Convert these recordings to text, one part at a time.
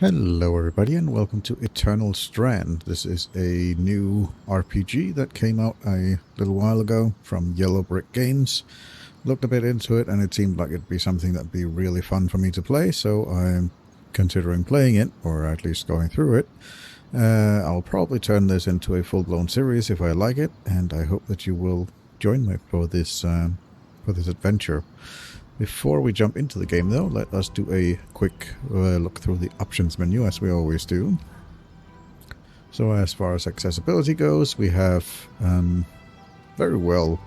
Hello everybody and welcome to Eternal Strand. This is a new RPG that came out a little while ago from Yellow Brick Games. Looked a bit into it and it seemed like it'd be something that'd be really fun for me to play, so I'm considering playing it, or at least going through it. I'll probably turn this into a full-blown series if I like it, and I hope that you will join me for this adventure. Before we jump into the game though, let us do a quick look through the options menu as we always do. So as far as accessibility goes, we have very well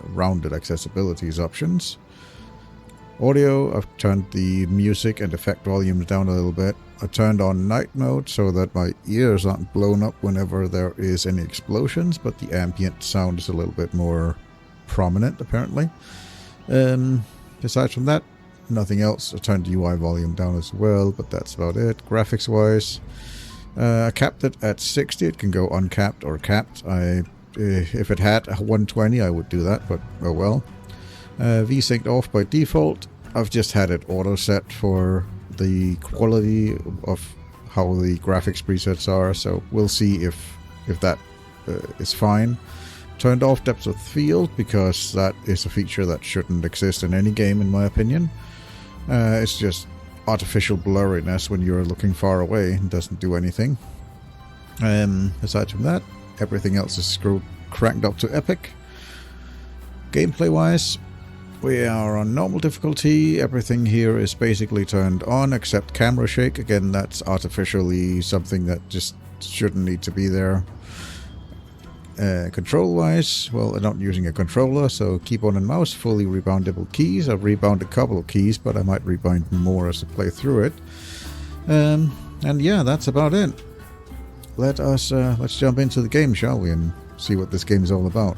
rounded accessibility options. Audio, I've turned the music and effect volumes down a little bit. I turned on night mode so that my ears aren't blown up whenever there is any explosions, but the ambient sound is a little bit more prominent apparently. Aside from that, nothing else. I turned the UI volume down as well, but that's about it. Graphics wise, I capped it at 60. It can go uncapped or capped. If it had 120, I would do that, but oh well. V-synced off by default. I've just had it auto set for the quality of how the graphics presets are, so we'll see if that is fine. Turned off depth of field because that is a feature that shouldn't exist in any game in my opinion. It's just artificial blurriness when you're looking far away and doesn't do anything. Aside from that, everything else is cranked up to epic. Gameplay wise, we are on normal difficulty. Everything here is basically turned on except camera shake. Again, that's artificially something that just shouldn't need to be there. Control-wise, well, I'm not using a controller, so keyboard and mouse, fully reboundable keys. I've rebound a couple of keys, but I might rebind more as I play through it. And yeah, that's about it. Let's jump into the game, shall we, and see what this game is all about.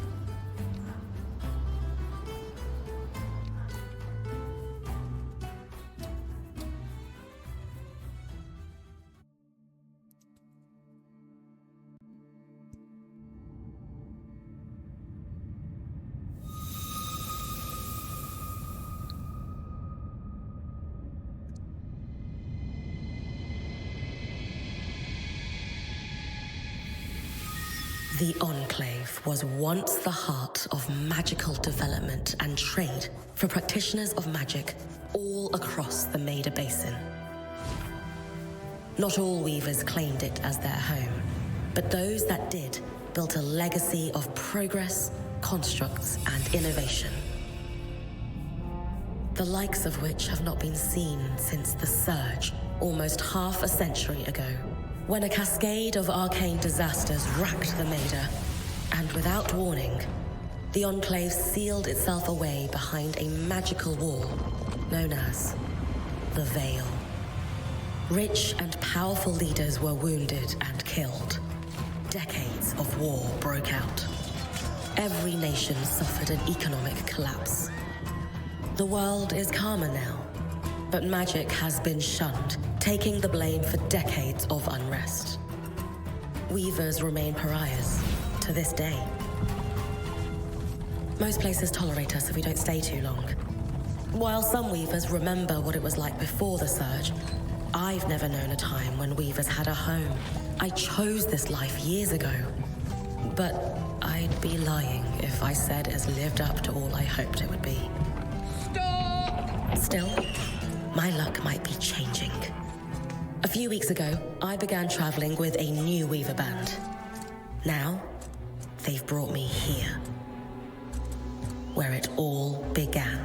The Enclave was once the heart of magical development and trade for practitioners of magic all across the Maida Basin. Not all weavers claimed it as their home, but those that did built a legacy of progress, constructs, and innovation, the likes of which have not been seen since the Surge almost half a century ago, when a cascade of arcane disasters racked the Maida, and without warning, the Enclave sealed itself away behind a magical wall known as the Veil. Rich and powerful leaders were wounded and killed. Decades of war broke out. Every nation suffered an economic collapse. The world is calmer now, but magic has been shunned, taking the blame for decades of unrest. Weavers remain pariahs to this day. Most places tolerate us if we don't stay too long. While some weavers remember what it was like before the Surge, I've never known a time when weavers had a home. I chose this life years ago, but I'd be lying if I said it's lived up to all I hoped it would be. Stop! Still, my luck might be changing. A few weeks ago, I began traveling with a new weaver band. Now, they've brought me here, where it all began.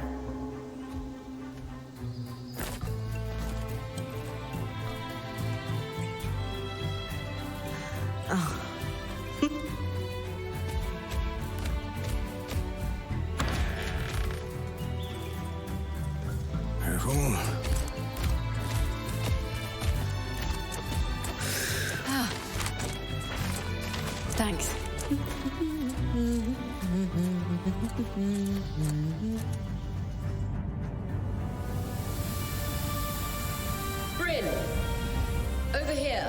Oh. Thanks. Brynn! Over here!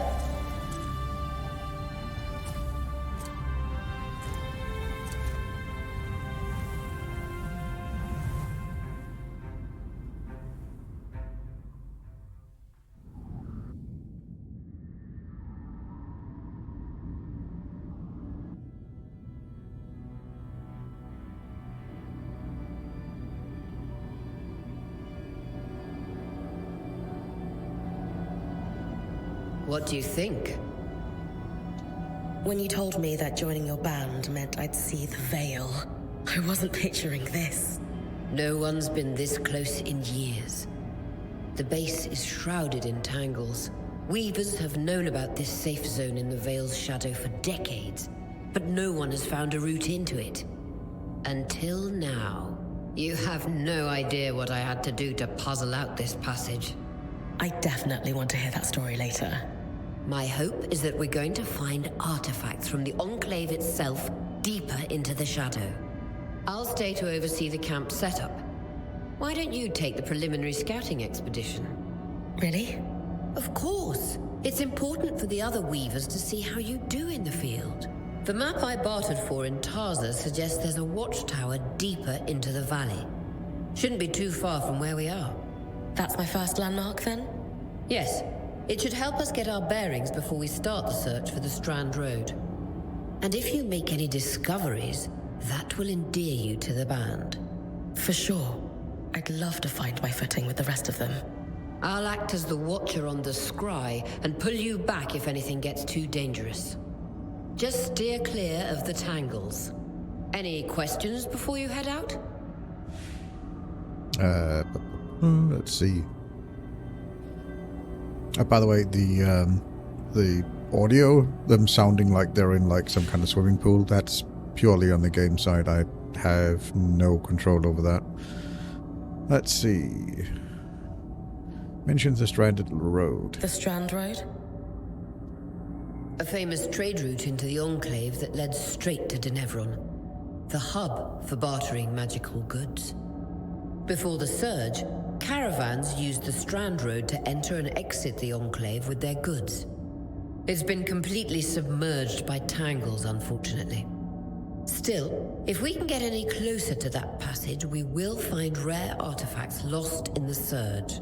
What do you think? When you told me that joining your band meant I'd see the veil, I wasn't picturing this. No one's been this close in years. The base is shrouded in tangles. Weavers have known about this safe zone in the Veil's shadow for decades, but no one has found a route into it. Until now. You have no idea what I had to do to puzzle out this passage. I definitely want to hear that story later. My hope is that we're going to find artifacts from the Enclave itself deeper into the shadow. I'll stay to oversee the camp setup. Why don't you take the preliminary scouting expedition? Really? Of course. It's important for the other Weavers to see how you do in the field. The map I bartered for in Tarza suggests there's a watchtower deeper into the valley. Shouldn't be too far from where we are. That's my first landmark, then? Yes. It should help us get our bearings before we start the search for the Strand Road. And if you make any discoveries, that will endear you to the band. For sure. I'd love to find my footing with the rest of them. I'll act as the watcher on the scry and pull you back if anything gets too dangerous. Just steer clear of the tangles. Any questions before you head out? Let's see. By the way, the audio, them sounding like they're in like some kind of swimming pool, that's purely on the game side. I have no control over that. Let's see. Mentions the Stranded Road. The Strand Road? A famous trade route into the Enclave that led straight to Denevron. The hub for bartering magical goods. Before the Surge, caravans used the Strand Road to enter and exit the Enclave with their goods. It's been completely submerged by tangles, unfortunately. Still, if we can get any closer to that passage, we will find rare artifacts lost in the Surge.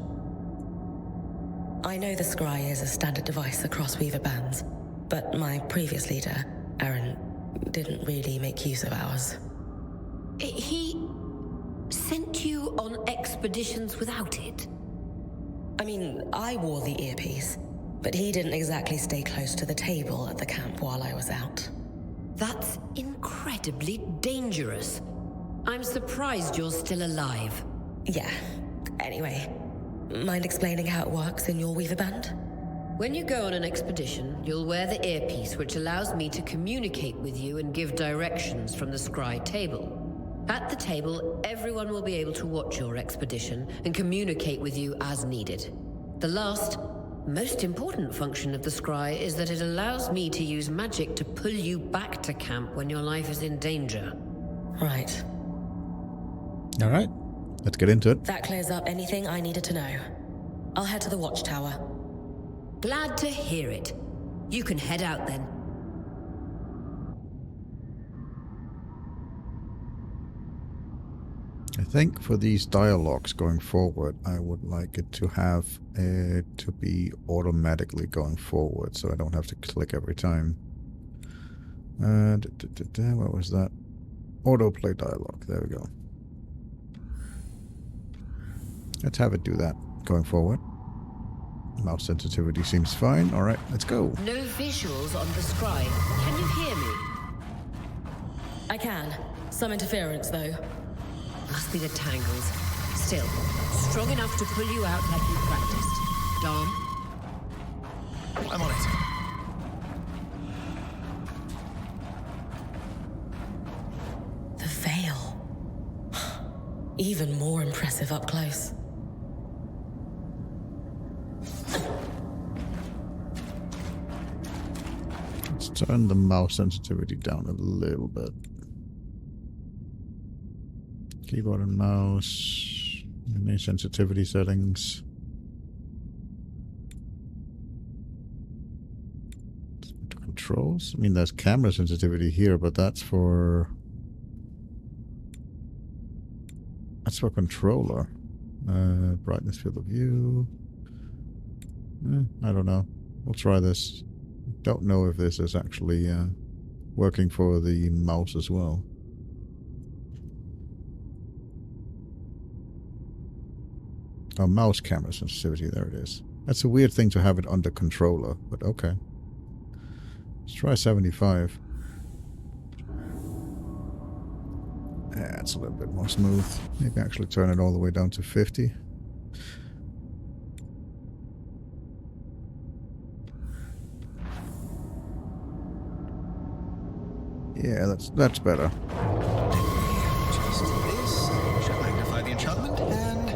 I know the scry is a standard device across Weaver bands, but my previous leader, Aaron, didn't really make use of ours. He sent you on expeditions without it? I mean, I wore the earpiece, but he didn't exactly stay close to the table at the camp while I was out. That's incredibly dangerous. I'm surprised you're still alive. Yeah. Anyway, mind explaining how it works in your Weaver band? When you go on an expedition, you'll wear the earpiece, which allows me to communicate with you and give directions from the scry table. At the table, everyone will be able to watch your expedition and communicate with you as needed. The last, most important function of the scry is that it allows me to use magic to pull you back to camp when your life is in danger. Right. All right, let's get into it. That clears up anything I needed to know. I'll head to the watchtower. Glad to hear it. You can head out then. I think for these dialogues going forward, I would like it to have it to be automatically going forward, so I don't have to click every time. What was that? Autoplay dialogue. There we go. Let's have it do that going forward. Mouse sensitivity seems fine. All right, let's go. No visuals on the scry. Can you hear me? I can. Some interference, though. Must be the tangles. Still, strong enough to pull you out like you practiced. Dom? I'm on it. The veil. Even more impressive up close. Let's turn the mouse sensitivity down a little bit. Keyboard and mouse, any sensitivity settings. Controls. I mean, there's camera sensitivity here, but that's for controller. Brightness, field of view. I don't know. We'll try this. Don't know if this is actually working for the mouse as well. Oh, mouse camera sensitivity, there it is. That's a weird thing to have it under controller, but okay. Let's try 75. Yeah, it's a little bit more smooth. Maybe actually turn it all the way down to 50. Yeah, that's better. Just this. Should magnify the enchantment and...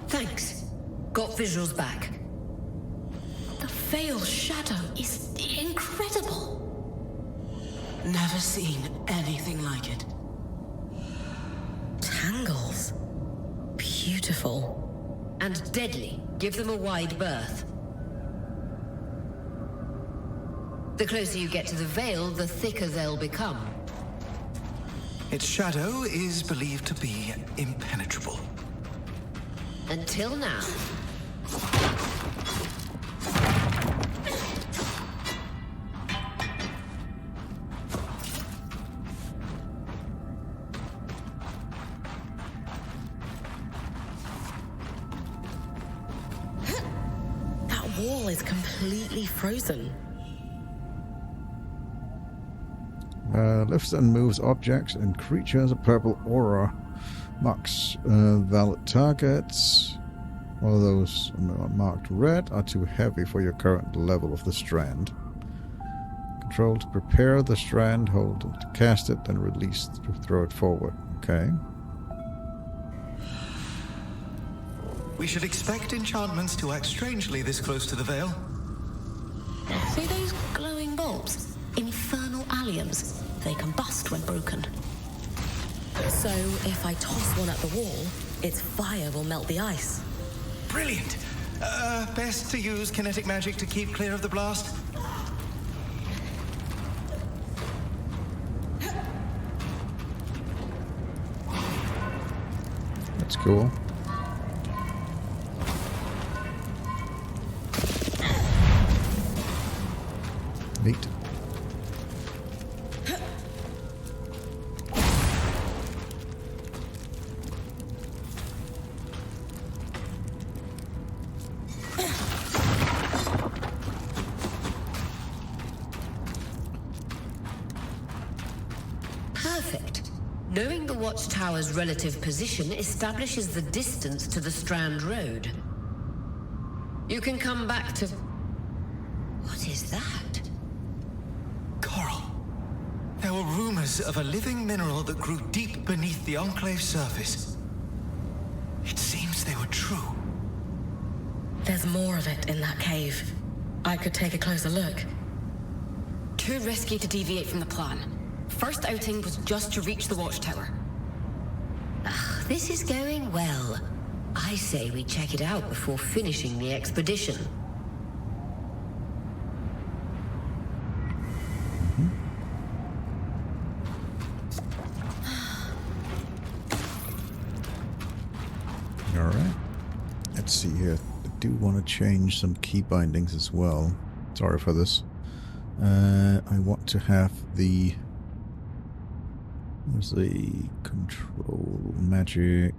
Thanks. Got visuals back. The veil shadow is incredible. Never seen anything like it. Tangles. Beautiful. And deadly. Give them a wide berth. The closer you get to the veil, the thicker they'll become. its shadow is believed to be impenetrable. Until now. That wall is completely frozen. Lifts and moves objects and creatures. A purple aura marks valid targets. All those marked red are too heavy for your current level of the strand. Control to prepare the strand, hold to cast it, then release to throw it forward. Okay. We should expect enchantments to act strangely this close to the veil. See those glowing bulbs? Infernal alliums. They combust when broken. So, if I toss one at the wall, its fire will melt the ice. Brilliant! Best to use kinetic magic to keep clear of the blast? That's cool. Neat. Perfect. Knowing the watchtower's relative position establishes the distance to the Strand Road. You can come back to... What is that? Coral. There were rumors of a living mineral that grew deep beneath the Enclave surface. It seems they were true. There's more of it in that cave. I could take a closer look. Too risky to deviate from the plan. First outing was just to reach the watchtower. This is going well. I say we check it out before finishing the expedition. Alright. Let's see here. I do want to change some key bindings as well. Sorry for this. I want to have the... Where's the control magic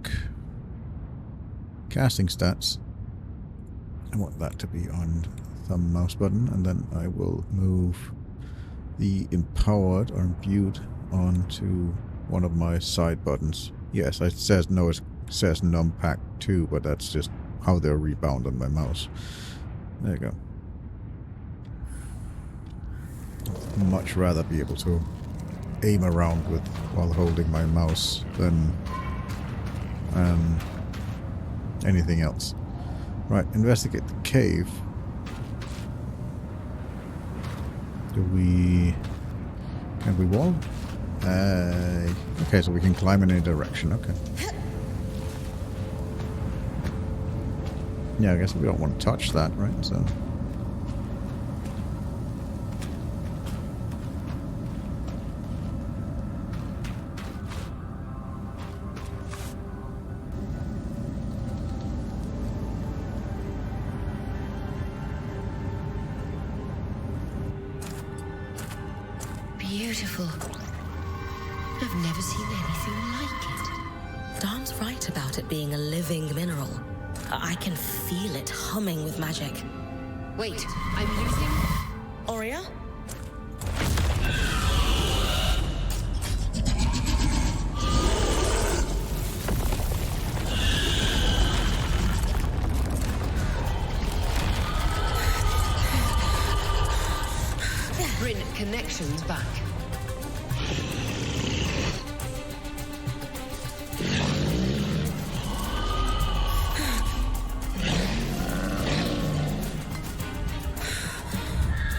casting stats? I want that to be on thumb mouse button, and then I will move the empowered or imbued onto one of my side buttons. Yes, it says no, it says numpack 2, but that's just how they're rebound on my mouse. There you go. I'd much rather be able to aim around with while holding my mouse than anything else. Right, investigate the cave. Can we wall? Okay, so we can climb in any direction. Okay. Yeah, I guess we don't want to touch that, right? So. Beautiful. I've never seen anything like it. Darm's right about it being a living mineral. I can feel it humming with magic. Wait, I'm losing... Oria? Brynn, connections back.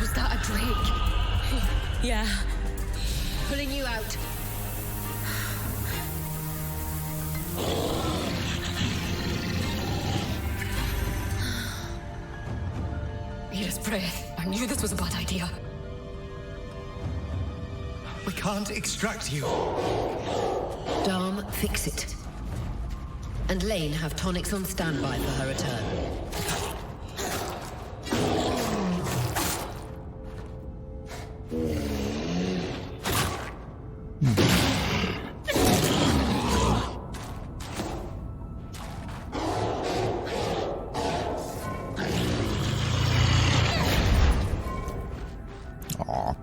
Was that a Drake? Yeah. Pulling you out. Yes, breath. I knew this was a bad idea. We can't extract you. Dharm, fix it. And Lane have tonics on standby for her return. Aw.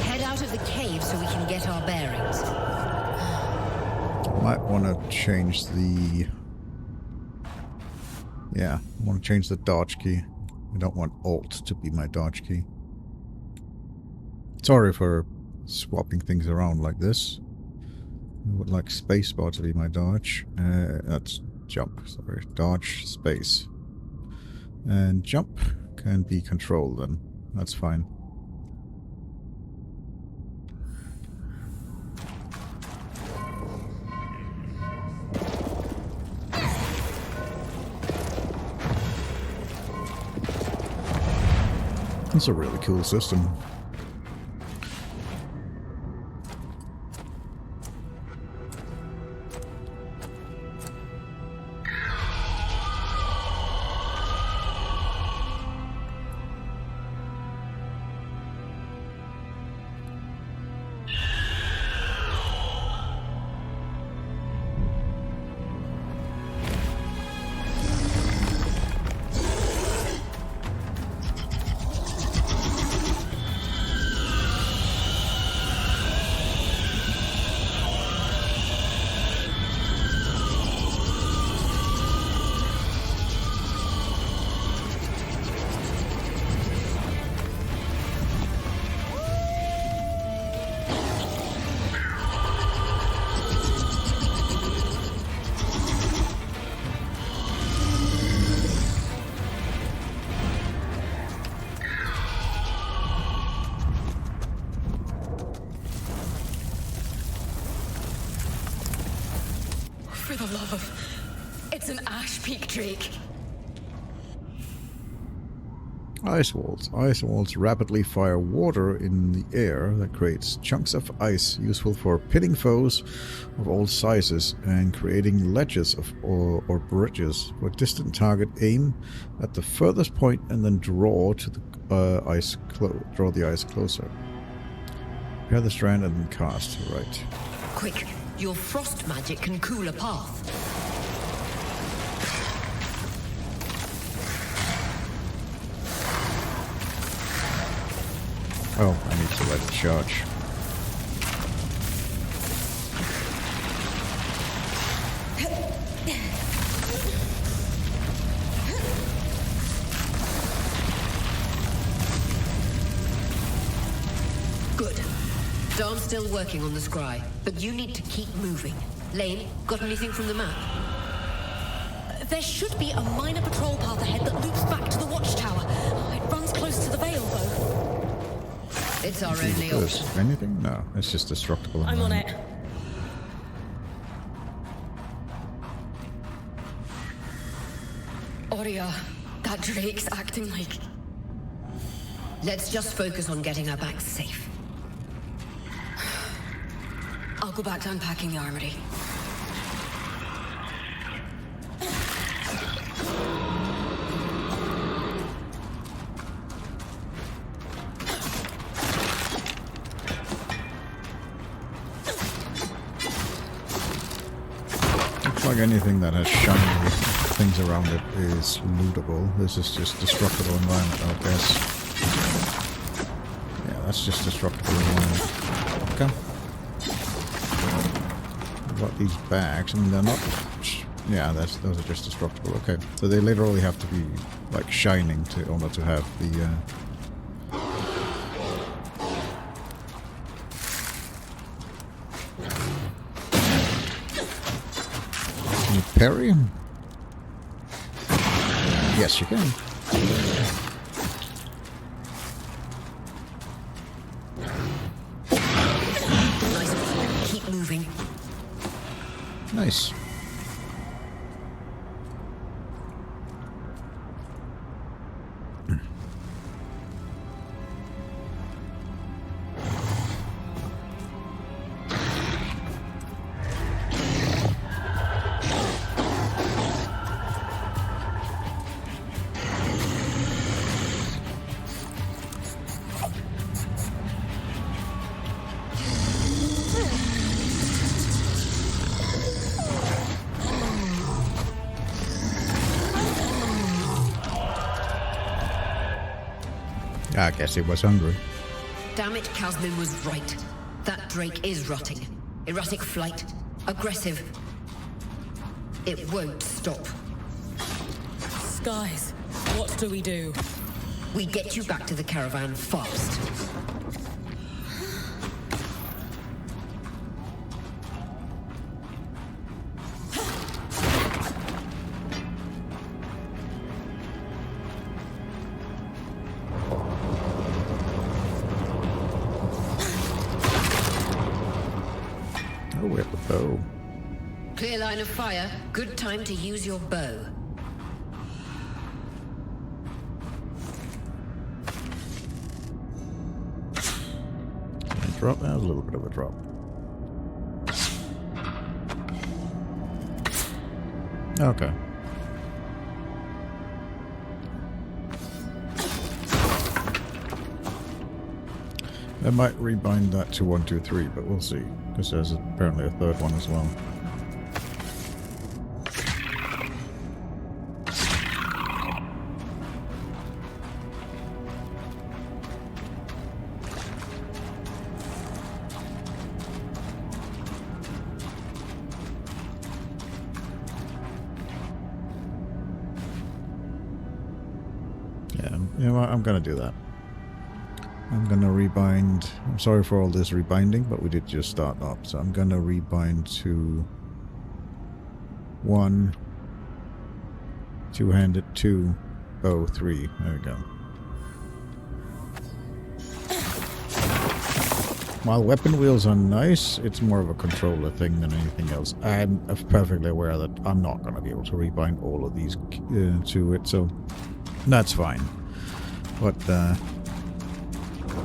Head out of the cave so we can get our bearings. Might want to change the... Yeah, I want to change the dodge key. I don't want Alt to be my dodge key. Sorry for swapping things around like this. I would like spacebar to be my dodge. That's jump, sorry. Dodge, space. And jump can be control then. That's fine. It's a really cool system. For the love of... It's an Ash Peak Drake. Ice walls. Ice walls rapidly fire water in the air that creates chunks of ice useful for pitting foes of all sizes and creating ledges of or bridges. For distant target, aim at the furthest point and then draw to the draw the ice closer. Prepare the strand and then cast. Right. Quick, your frost magic can cool a path. Oh, I need to let it charge. Good. Darn's still working on the scry, but you need to keep moving. Lane, got anything from the map? There should be a minor patrol path ahead that loops back to the watchtower. It runs close to the Veil, though. It's our only option. Anything? No, it's just destructible. I'm on it. Oria, that Drake's acting like... Let's just focus on getting her back safe. I'll go back to unpacking the armory. like anything that has shiny things around it is lootable. This is just destructible environment, I guess. Yeah, that's just destructible environment. Okay. What about these bags? I mean, they're not... Yeah, those are just destructible. Okay. So they literally have to be, like, shining in order to have the... Can you parry him? Yes, you can. Nice. Keep moving. Nice. I guess he was hungry. Damn it, Casmin was right. That Drake is rotting. Erratic flight. Aggressive. It won't stop. Skies, what do we do? We get you back to the caravan fast. Oh, we have the bow. Clear line of fire. Good time to use your bow. And drop. That was a little bit of a drop. Okay. I might rebind that to 1, 2, 3, but we'll see. Because there's apparently a third one as well. Yeah, you know what? I'm gonna do that. I'm gonna rebind. I'm sorry for all this rebinding, but we did just start up, so I'm gonna rebind to 1, two-handed, 2, bow, 3. There we go. While weapon wheels are nice, it's more of a controller thing than anything else. I'm perfectly aware that I'm not gonna be able to rebind all of these to it, so that's fine. But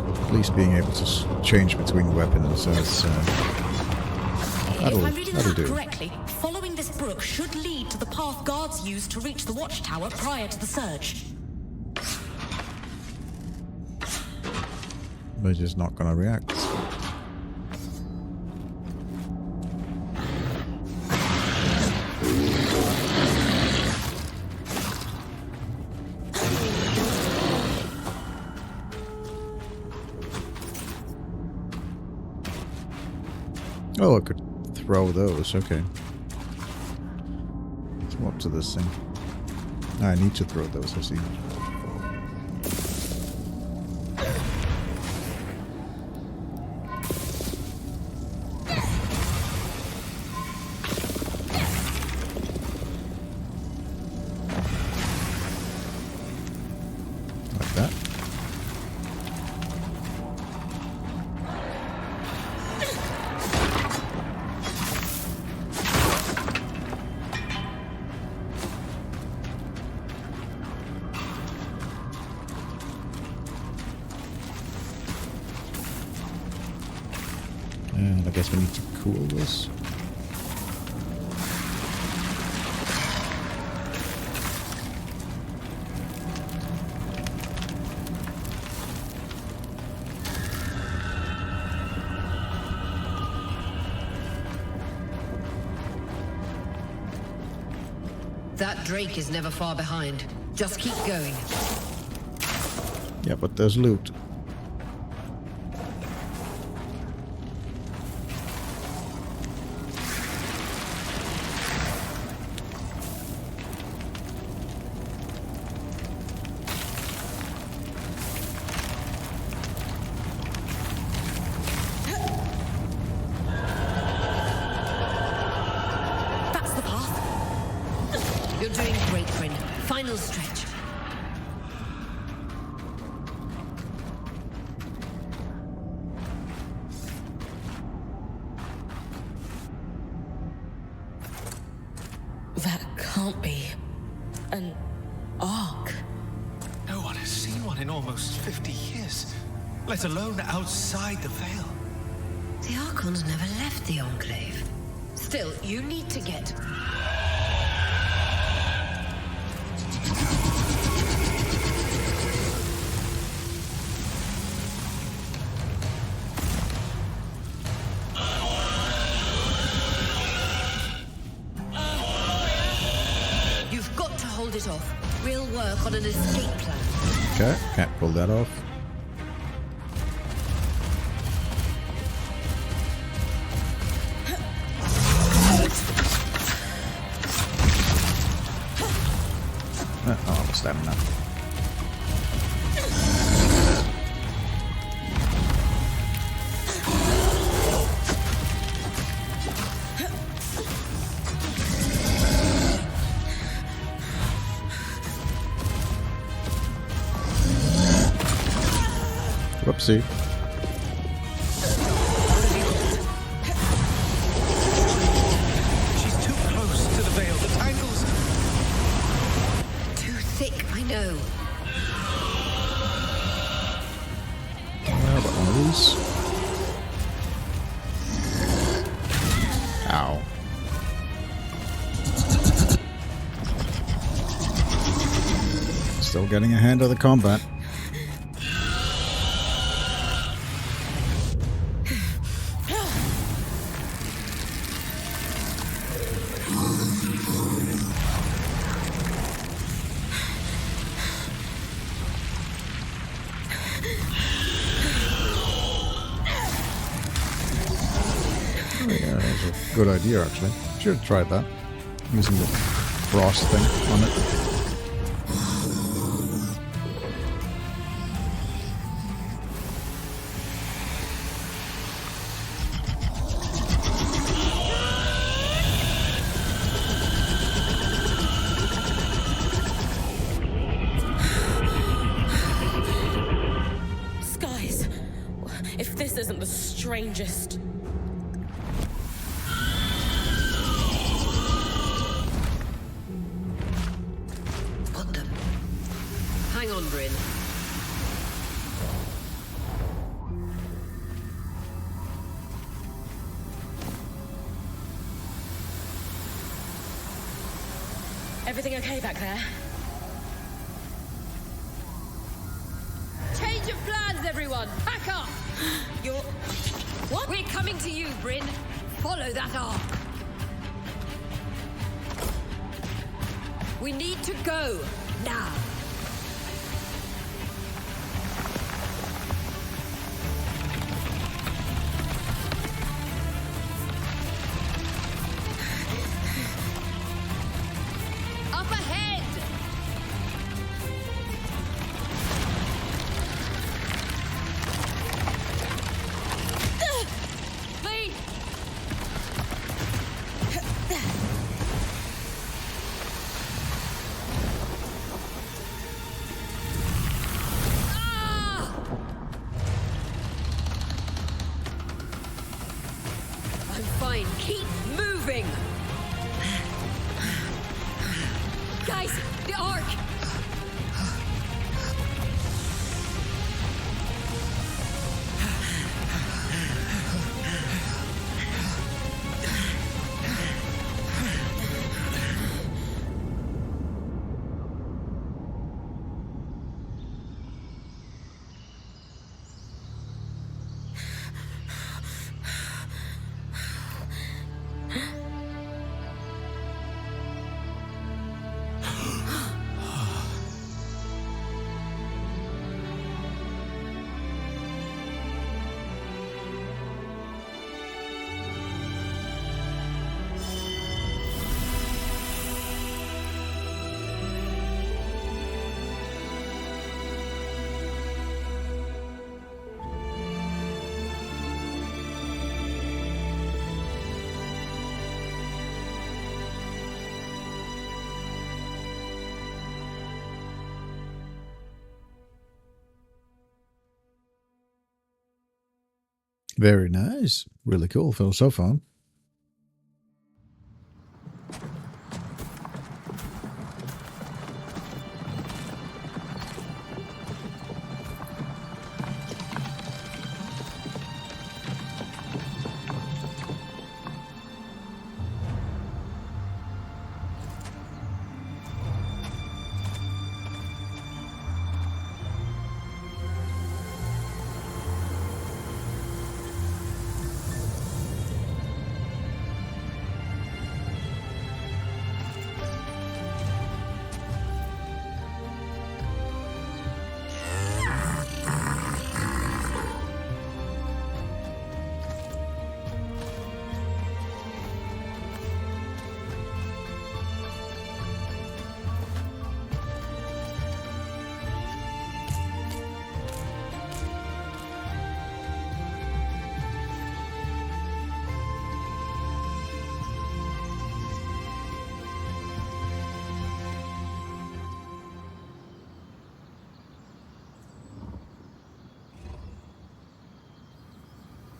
at least being able to change between weapons, so it's, If I'm reading that'll that do. correctly, following this brook should lead to the path guards used to reach the watchtower prior to the surge. They're just not gonna react. Oh, I could throw those, okay. Let's go up to this thing. I need to throw those, I see. Like that. And I guess we need to cool this. That Drake is never far behind. Just keep going. Yeah, but there's loot. That's the path. You're doing great, Brynn. Final stretch. That can't be an arc. No one has seen one in almost 50 years, let alone outside the Veil. The Archons never left the Enclave. Still, you need to get... You've got to hold it off. We'll work on an escape plan. Okay, can't pull that off. Oh, the stamina. Whoopsie. She's too close to the Veil. The tangles... Too thick, I know. How about one of these? Ow. Still getting a hand of the combat. Yeah, that was a good idea, actually. Should have tried that. Using the frost thing on it. Skies. If this isn't the strangest. Put them. Hang on, Brynn. Everything okay back there? Change of plans, everyone! Pack up! You're... What? We're coming to you, Brynn. Follow that arc. We need to go. Now. Up ahead! Lead! Very nice. Really cool. Feels so fun.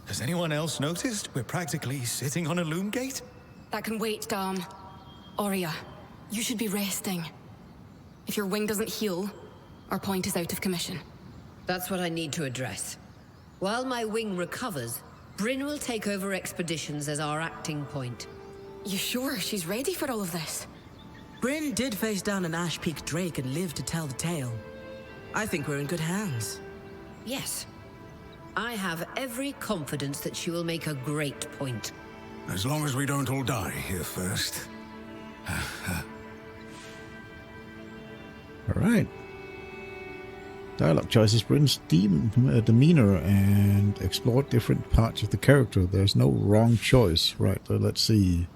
Has anyone else noticed we're practically sitting on a loom gate? That can wait, Dom. Aurea, you should be resting. If your wing doesn't heal, our point is out of commission. That's what I need to address. While my wing recovers, Brynn will take over expeditions as our acting point. You sure she's ready for all of this? Brynn did face down an Ash Peak Drake and lived to tell the tale. I think we're in good hands. Yes. I have every confidence that she will make a great point. As long as we don't all die here first. Alright. Dialogue choices Brynn's demeanor and explore different parts of the character. There's no wrong choice. Right, let's see.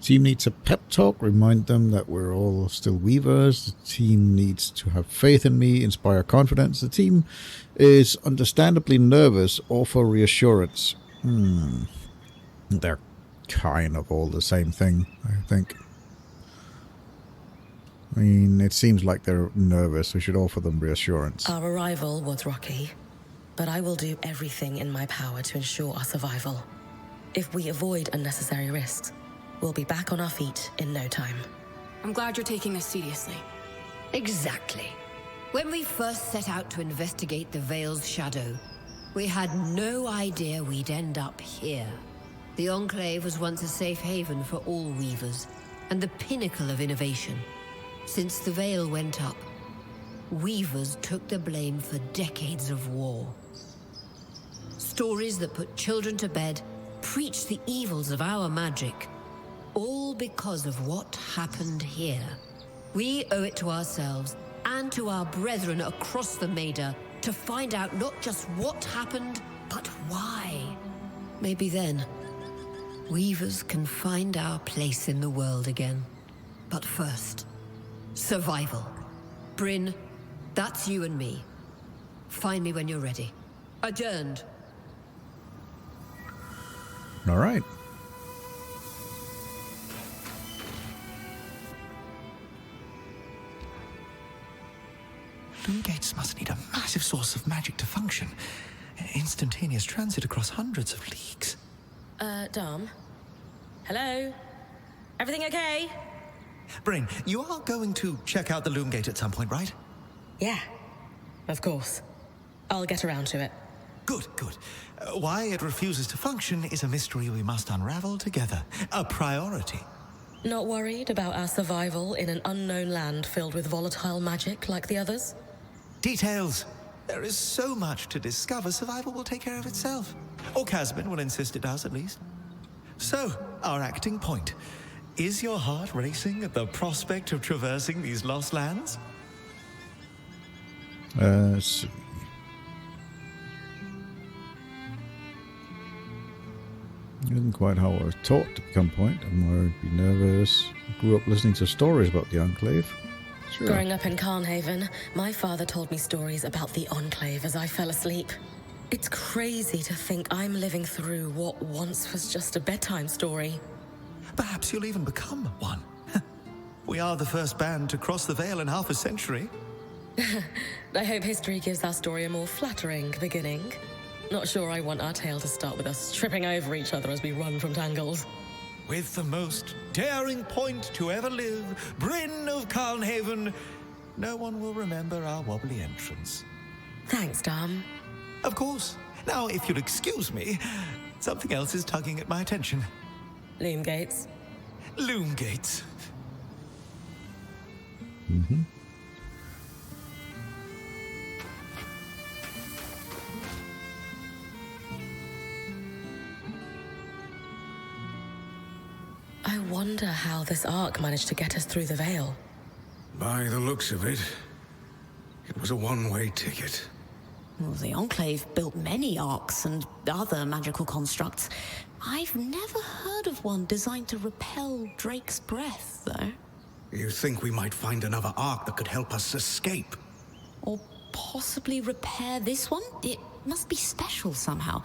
Team needs a pep talk, remind them that we're all still weavers. The team needs to have faith in me, inspire confidence. The team is understandably nervous, offer reassurance. They're kind of all the same thing, I think. I mean, it seems like they're nervous. We should offer them reassurance. Our arrival was rocky, but I will do everything in my power to ensure our survival. If we avoid unnecessary risks, we'll be back on our feet in no time. I'm glad you're taking this seriously. Exactly. When we first set out to investigate the Veil's shadow, we had no idea we'd end up here. The Enclave was once a safe haven for all weavers, and the pinnacle of innovation. Since the Veil went up, weavers took the blame for decades of war. Stories that put children to bed preached the evils of our magic, all because of what happened here. We owe it to ourselves and to our brethren across the Maida to find out not just what happened, but why. Maybe then, weavers can find our place in the world again. But first, survival. Brynn, that's you and me. Find me when you're ready. Adjourned. All right. Loom gates must need a massive source of magic to function. Instantaneous transit across hundreds of leagues. Dom? Hello? Everything okay? Brynn, you are going to check out the loom gate at some point, right? Yeah, of course. I'll get around to it. Good, good. Why it refuses to function is a mystery we must unravel together. A priority. Not worried about our survival in an unknown land filled with volatile magic like the others? Details. There is so much to discover, survival will take care of itself. Or Casbin will insist it does, at least. So, our acting point. Is your heart racing at the prospect of traversing these lost lands? See. Isn't quite how I was taught to become point. I'm worried, be nervous. Grew up listening to stories about the Enclave. Sure. Growing up in Carnhaven, my father told me stories about the Enclave as I fell asleep. It's crazy to think I'm living through what once was just a bedtime story. Perhaps you'll even become one. We are the first band to cross the Veil in half a century. I hope history gives our story a more flattering beginning. Not sure I want our tale to start with us tripping over each other as we run from tangles. With the most daring point to ever live, Brynn of Carnhaven, no one will remember our wobbly entrance. Thanks, Dom. Of course. Now, if you'll excuse me, something else is tugging at my attention. Loom gates. Loom gates. Mm-hmm. I wonder how this arc managed to get us through the veil. By the looks of it, it was a one-way ticket. Well, the Enclave built many arcs and other magical constructs. I've never heard of one designed to repel Drake's breath, though. You think we might find another arc that could help us escape? Or possibly repair this one? It must be special somehow.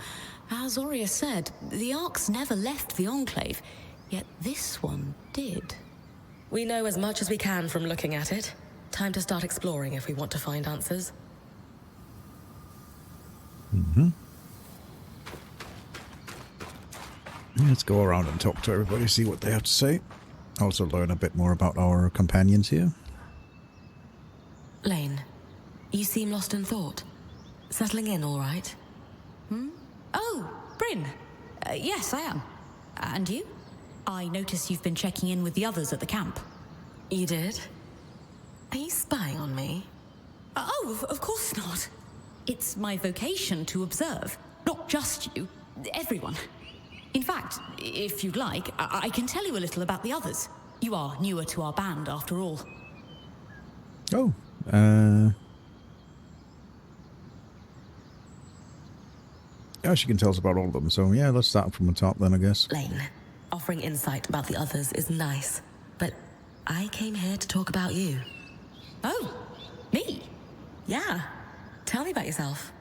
As Aurea said, the arcs never left the Enclave, yet this one did. We know as much as we can from looking at it. Time to start exploring if we want to find answers. Mm-hmm. Let's go around and talk to everybody, see what they have to say. Also learn a bit more about our companions here. Lane, you seem lost in thought. Settling in all right? Oh, Brynn. Yes, I am. And you? I notice you've been checking in with the others at the camp. You did? Are you spying on me? Oh, of course not. It's my vocation to observe. Not just you, everyone. In fact, if you'd like, I can tell you a little about the others. You are newer to our band, after all. Oh, yeah, she can tell us about all of them. So yeah, let's start from the top then, I guess. Lane, offering insight about the others is nice, but I came here to talk about you. Oh, me? Yeah. Tell me about yourself.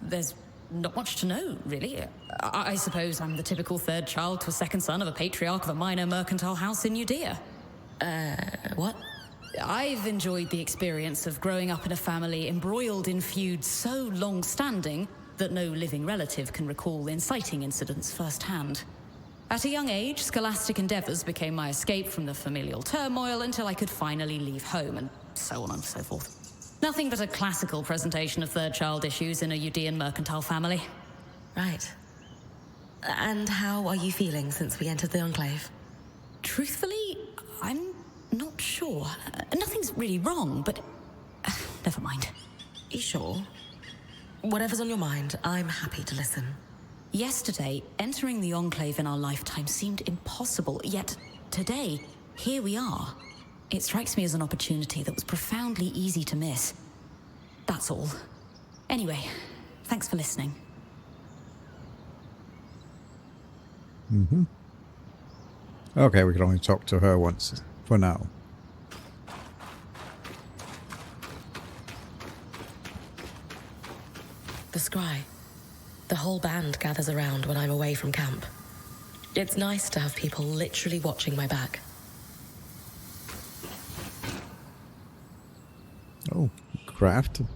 There's not much to know, really. I suppose I'm the typical third child to a second son of a patriarch of a minor mercantile house in Judea. What? I've enjoyed the experience of growing up in a family embroiled in feuds so long-standing that no living relative can recall inciting incidents firsthand. At a young age, scholastic endeavors became my escape from the familial turmoil until I could finally leave home, and so on and so forth. Nothing but a classical presentation of third child issues in a Judean mercantile family. Right. And how are you feeling since we entered the Enclave? Truthfully, I'm not sure. Nothing's really wrong, but never mind. You sure? Whatever's on your mind, I'm happy to listen. Yesterday, entering the Enclave in our lifetime seemed impossible, yet today, here we are. It strikes me as an opportunity that was profoundly easy to miss. That's all. Anyway, thanks for listening. Mm-hmm. Okay, we can only talk to her once for now. The scry. The whole band gathers around when I'm away from camp. It's nice to have people literally watching my back. Oh, crafting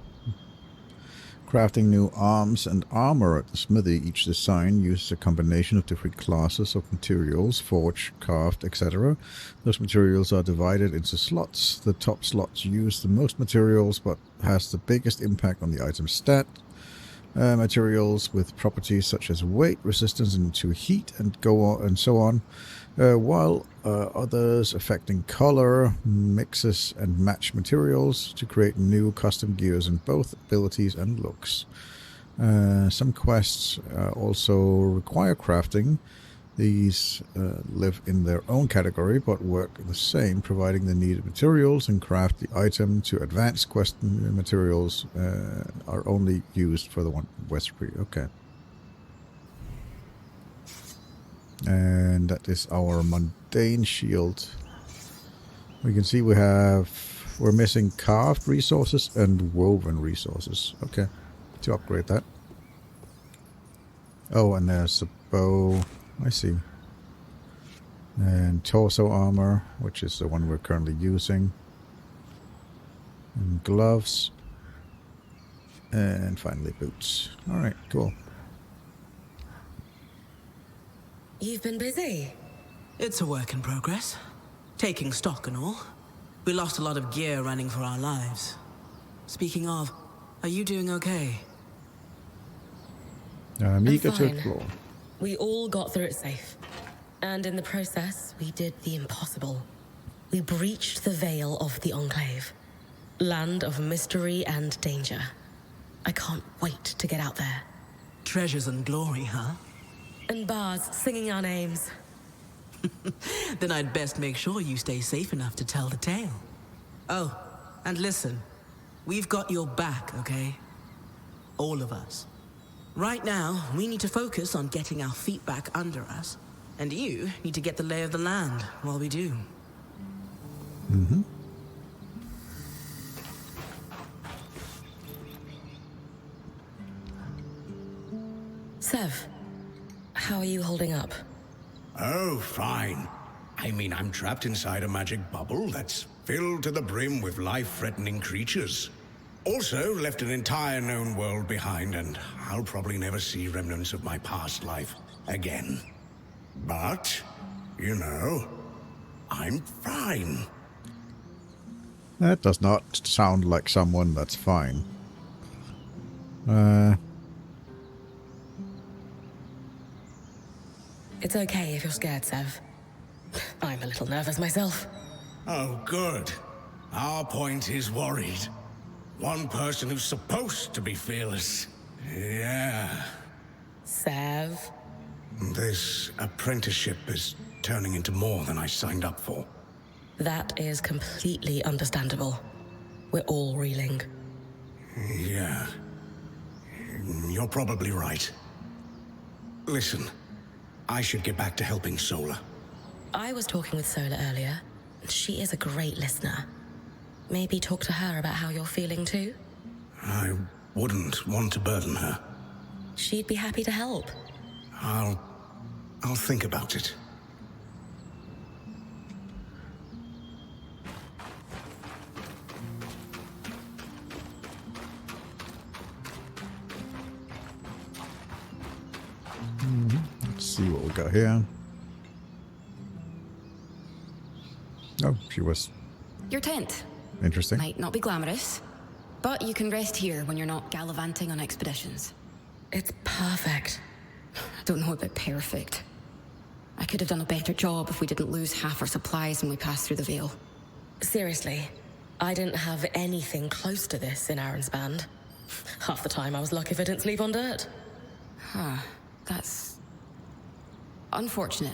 new arms and armor at the smithy. Each design uses a combination of different classes of materials, forged, carved, etc. Those materials are divided into slots. The top slots use the most materials but has the biggest impact on the item's stat. Materials with properties such as weight, resistance to heat, and so on, while others affecting color, mixes and match materials to create new custom gears in both abilities and looks. Some quests also require crafting. These live in their own category but work the same, providing the needed materials and craft the item to advance quest materials are only used for the one recipe. Okay. And that is our mundane shield. We can see we're missing carved resources and woven resources. Okay, to upgrade that. Oh, and there's the bow. I see. And torso armor, which is the one we're currently using. And gloves. And finally boots. Alright, cool. You've been busy. It's a work in progress. Taking stock and all. We lost a lot of gear running for our lives. Speaking of, are you doing okay? I'm eager to fine. explore. We all got through it safe. And in the process, we did the impossible. We breached the veil of the Enclave. Land of mystery and danger. I can't wait to get out there. Treasures and glory, huh? And bards singing our names. Then I'd best make sure you stay safe enough to tell the tale. Oh, and listen. We've got your back, okay? All of us. Right now, we need to focus on getting our feet back under us. And you need to get the lay of the land while we do. Mm-hmm. Sev, how are you holding up? Oh, fine. I mean, I'm trapped inside a magic bubble that's filled to the brim with life-threatening creatures. Also, left an entire known world behind, and I'll probably never see remnants of my past life again. But, you know, I'm fine. That does not sound like someone that's fine. It's okay if you're scared, Sev. I'm a little nervous myself. Oh, good. Our point is worried. One person who's supposed to be fearless. Yeah. Sev? This apprenticeship is turning into more than I signed up for. That is completely understandable. We're all reeling. Yeah. You're probably right. Listen, I should get back to helping Sola. I was talking with Sola earlier. She is a great listener. Maybe talk to her about how you're feeling too? I wouldn't want to burden her. She'd be happy to help. I'll think about it. Let's see what we got here. Oh, she was Your tent. interesting. Might not be glamorous, but you can rest here when you're not gallivanting on expeditions. It's perfect. I don't know about perfect. I could have done a better job if we didn't lose half our supplies when we passed through the veil. Seriously, I didn't have anything close to this in Aaron's band. Half the time I was lucky if I didn't sleep on dirt. Huh. That's unfortunate.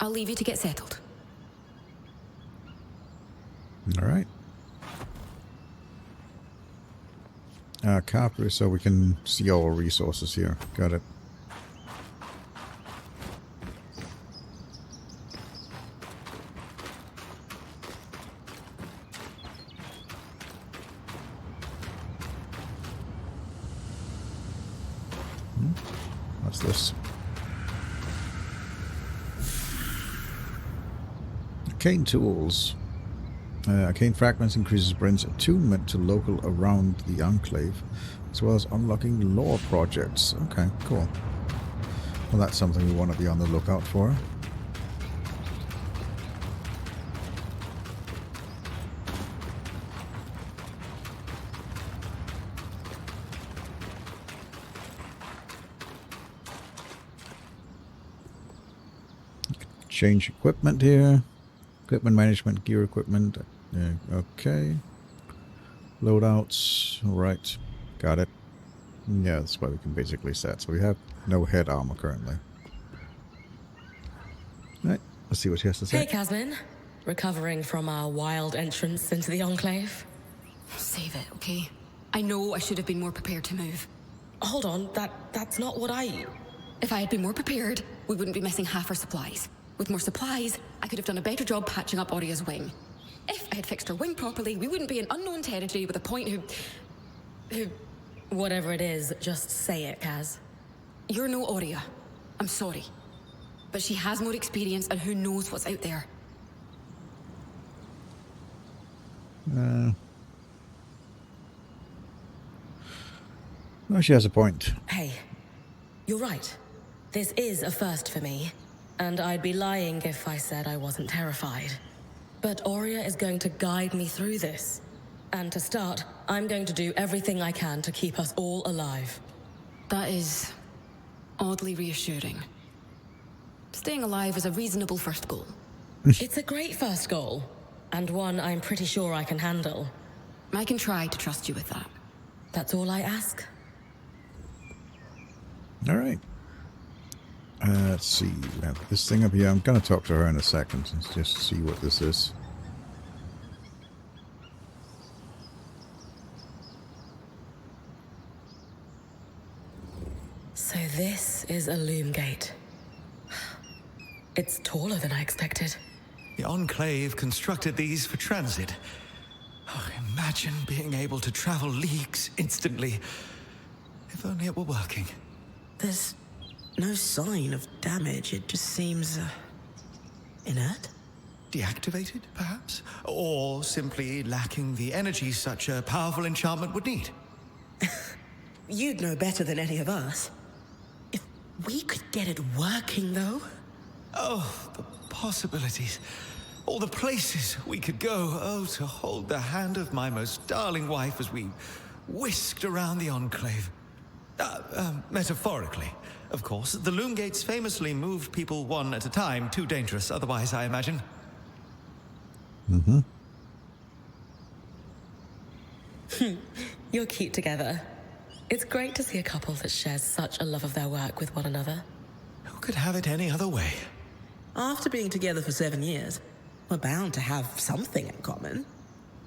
I'll leave you to get settled. All right. Copy, so we can see all our resources here. Got it. What's this? Arcane tools. Arcane fragments increases Brynn's attunement to local around the Enclave, as well as unlocking lore projects. Okay, cool. Well, that's something we want to be on the lookout for. Change equipment here. Equipment management, gear equipment. Okay. Loadouts. Alright. Got it. Yeah, that's what we can basically set. So we have no head armor currently. Alright, let's see what she has to say. Hey, Casmin. Recovering from our wild entrance into the Enclave? Save it, okay? I know I should have been more prepared to move. Hold on, that's not what I... If I had been more prepared, we wouldn't be missing half our supplies. With more supplies, I could have done a better job patching up Oria's wing. If I had fixed her wing properly, we wouldn't be in unknown territory with a point who... Whatever it is, just say it, Kaz. You're no Oria. I'm sorry. But she has more experience and who knows what's out there. Well, she has a point. Hey, you're right. This is a first for me, and I'd be lying if I said I wasn't terrified. But Aurea is going to guide me through this. And to start, I'm going to do everything I can to keep us all alive. That is oddly reassuring. Staying alive is a reasonable first goal. It's a great first goal, and one I'm pretty sure I can handle. I can try to trust you with that. That's all I ask. All right. Let's see. We have this thing up here. I'm going to talk to her in a second and just see what this is. So this is a loom gate. It's taller than I expected. The Enclave constructed these for transit. Oh, imagine being able to travel leagues instantly. If only it were working. There's no sign of damage. It just seems inert. Deactivated, perhaps? Or simply lacking the energy such a powerful enchantment would need. You'd know better than any of us. If we could get it working, though. Oh, the possibilities. All the places we could go. Oh, to hold the hand of my most darling wife as we whisked around the Enclave. Metaphorically, of course. The loom gates famously moved people one at a time. Too dangerous otherwise, I imagine. Mm-hmm. You're cute together. It's great to see a couple that shares such a love of their work with one another. Who could have it any other way? After being together for 7 years, we're bound to have something in common.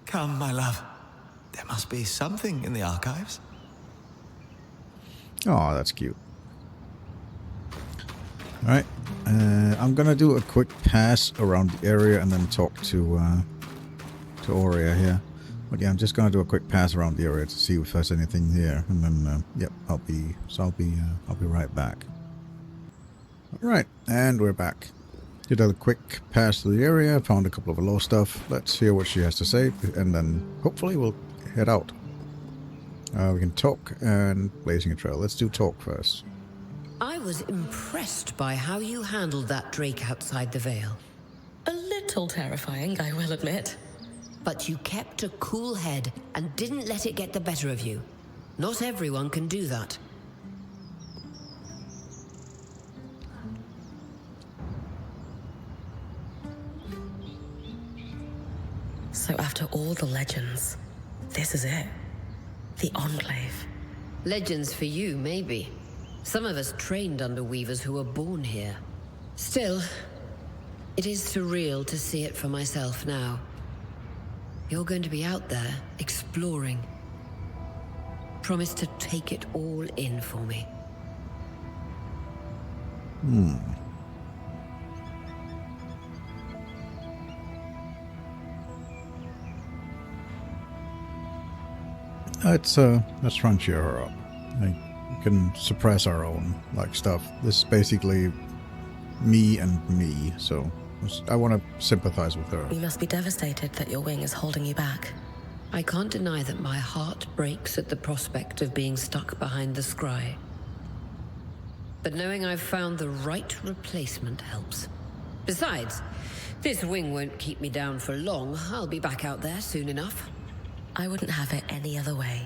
Come, my love. There must be something in the archives. Oh, that's cute. All right. I'm going to do a quick pass around the area and then talk to Aurea here. But yeah, I'm just going to do a quick pass around the area to see if there's anything here, and then yep, I'll be right back. All right, and we're back. Did a quick pass through the area, found a couple of law stuff. Let's hear what she has to say, and then hopefully we'll head out. We can talk and blazing a trail. Let's do talk first. I was impressed by how you handled that drake outside the Vale. A little terrifying, I will admit. But you kept a cool head and didn't let it get the better of you. Not everyone can do that. So after all the legends, this is it. The Enclave. Legends for you, maybe. Some of us trained under weavers who were born here. Still, it is surreal to see it for myself now. You're going to be out there, exploring. Promise to take it all in for me. Let's try and cheer her up. We can suppress our own stuff. This is basically me and me, so I want to sympathize with her. You must be devastated that your wing is holding you back. I can't deny that my heart breaks at the prospect of being stuck behind the scry. But knowing I've found the right replacement helps. Besides, this wing won't keep me down for long. I'll be back out there soon enough. I wouldn't have it any other way.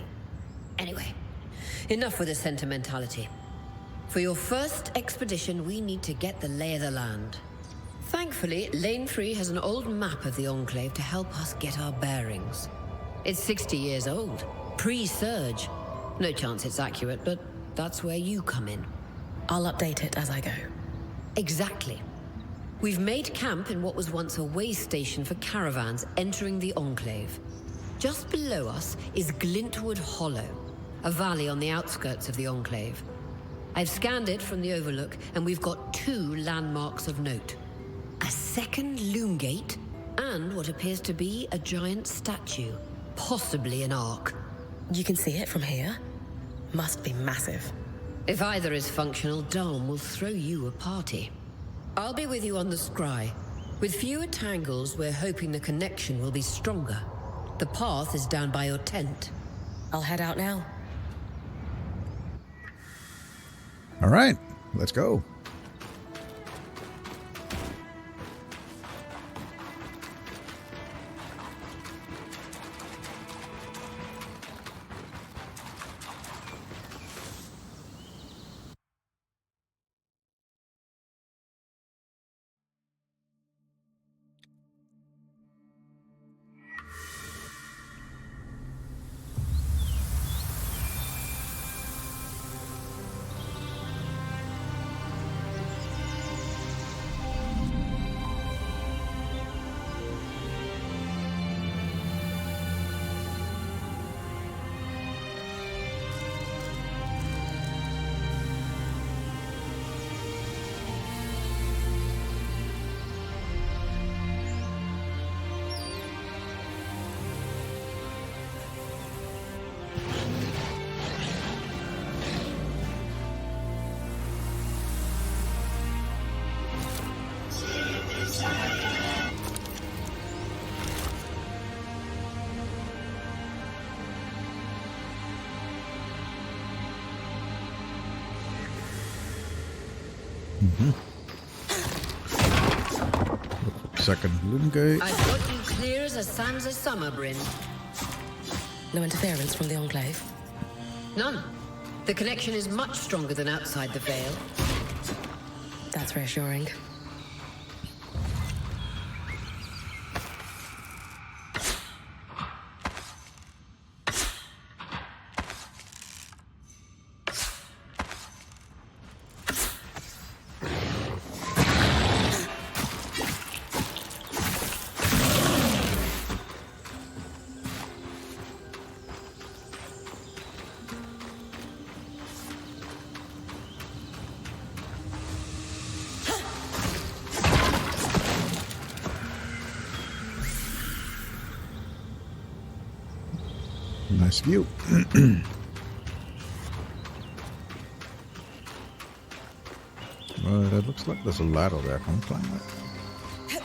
Anyway, enough with the sentimentality. For your first expedition, we need to get the lay of the land. Thankfully, Lane 3 has an old map of the Enclave to help us get our bearings. It's 60 years old, pre-Surge. No chance it's accurate, but that's where you come in. I'll update it as I go. Exactly. We've made camp in what was once a way station for caravans entering the Enclave. Just below us is Glintwood Hollow, a valley on the outskirts of the Enclave. I've scanned it from the overlook, and we've got 2 landmarks of note. A second loom gate, and what appears to be a giant statue, possibly an ark. You can see it from here? Must be massive. If either is functional, Dom will throw you a party. I'll be with you on the scry. With fewer tangles, we're hoping the connection will be stronger. The path is down by your tent. I'll head out now. All right, let's go. Second loom gate. I've got you clear as a sands of summer, Brynn. No interference from the Enclave. None. The connection is much stronger than outside the Veil. That's reassuring. Nice view. It looks like there's a ladder there. Can we climb that?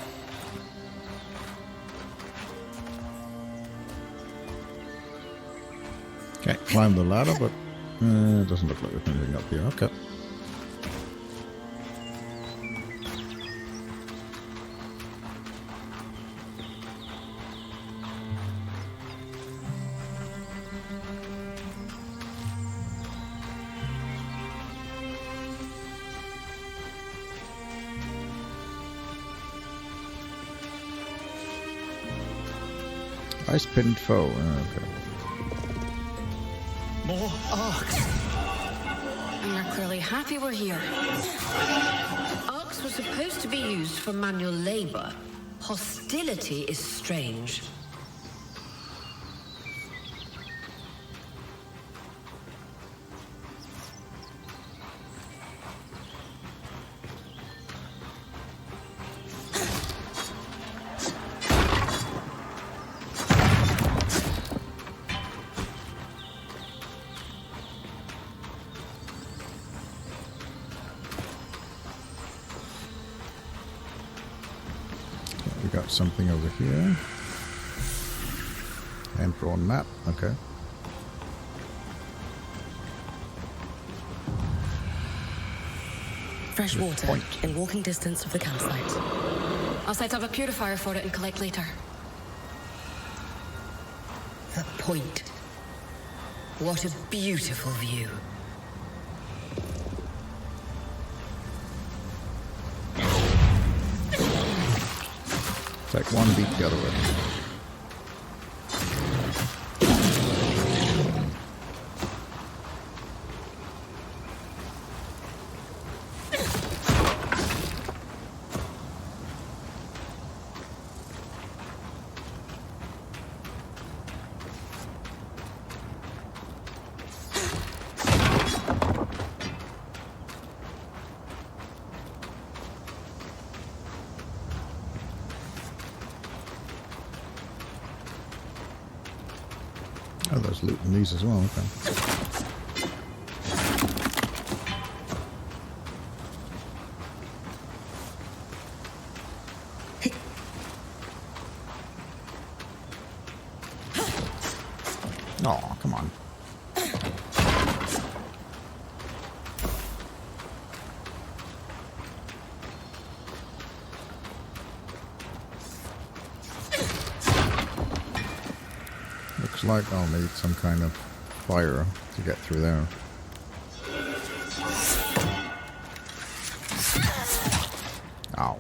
Can't climb the ladder, but it doesn't look like there's anything up here. Okay. Ice pinned foe. Okay. More arcs. And you're clearly happy we're here. Arcs were supposed to be used for manual labor. Hostility is strange. We got something over here. Hand-drawn map. Okay. Fresh water in walking distance of the campsite. I'll set up a purifier for it and collect later. The point. What a beautiful view. Take one, beat the other way. Oh, there's loot in these as well, okay. Oh, come on. Looks like I'll need some kind of fire to get through there. Ow.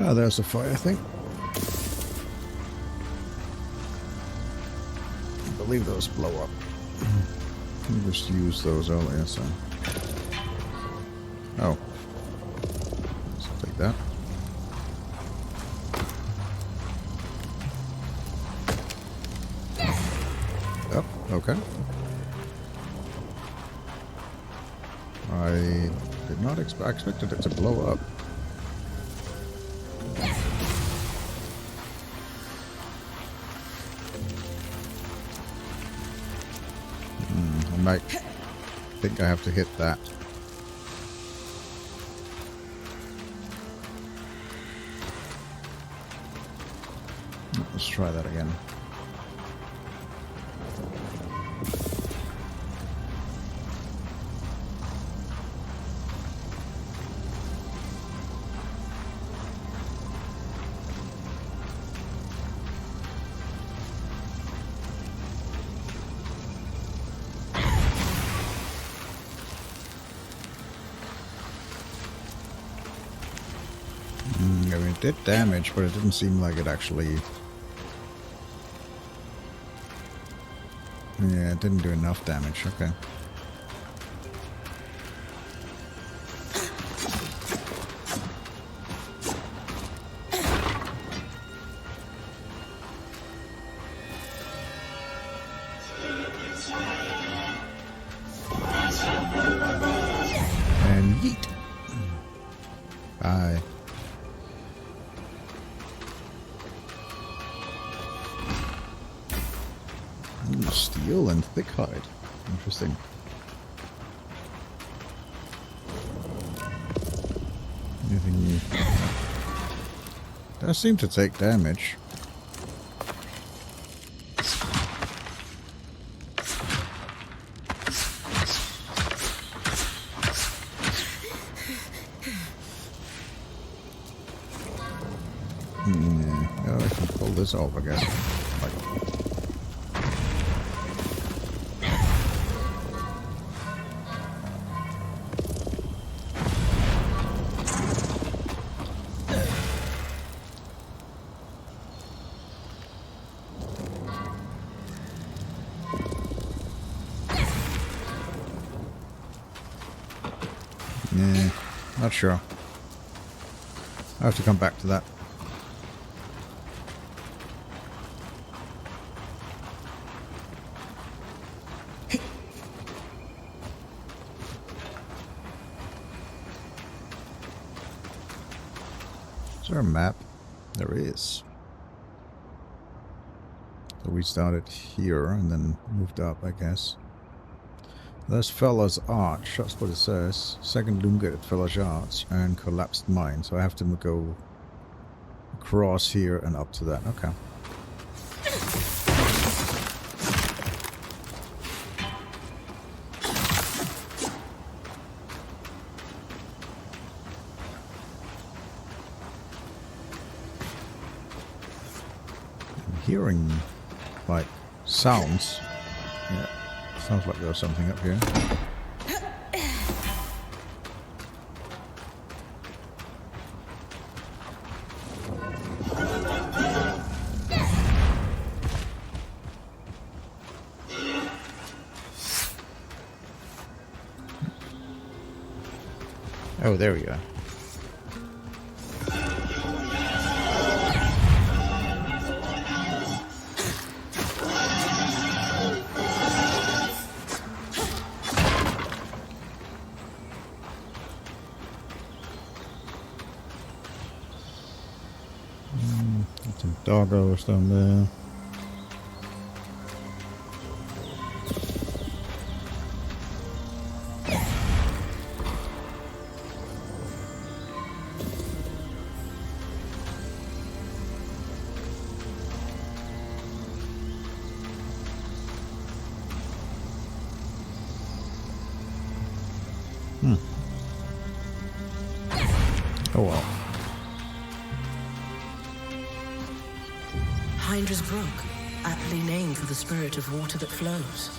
Oh, there's the fire thing. I believe those blow up. We just used those earlier, so. Oh. Let's take that. Oh, okay. I did not expect. I expected it to blow up. I might think I have to hit that. Let's try that again. I mean, it did damage, but it didn't seem like it actually... Yeah, it didn't do enough damage. Okay. And yeet. Bye. Steel and thick hide. Interesting. Anything new? Does seem to take damage. Yeah, I can pull this off, I guess. Like, yeah, not sure. I have to come back to that. Is there a map? There is. So we started here and then moved up, I guess. There's Feller's Arch, that's what it says. Second loom gate at Feller's Arch and collapsed mine. So I have to go across here and up to that. Okay. I'm hearing like sounds. Yeah. Sounds like there's something up here. Oh, there we go. Some doggos down there. Oh well. Hydra's Brook, aptly named for the spirit of water that flows.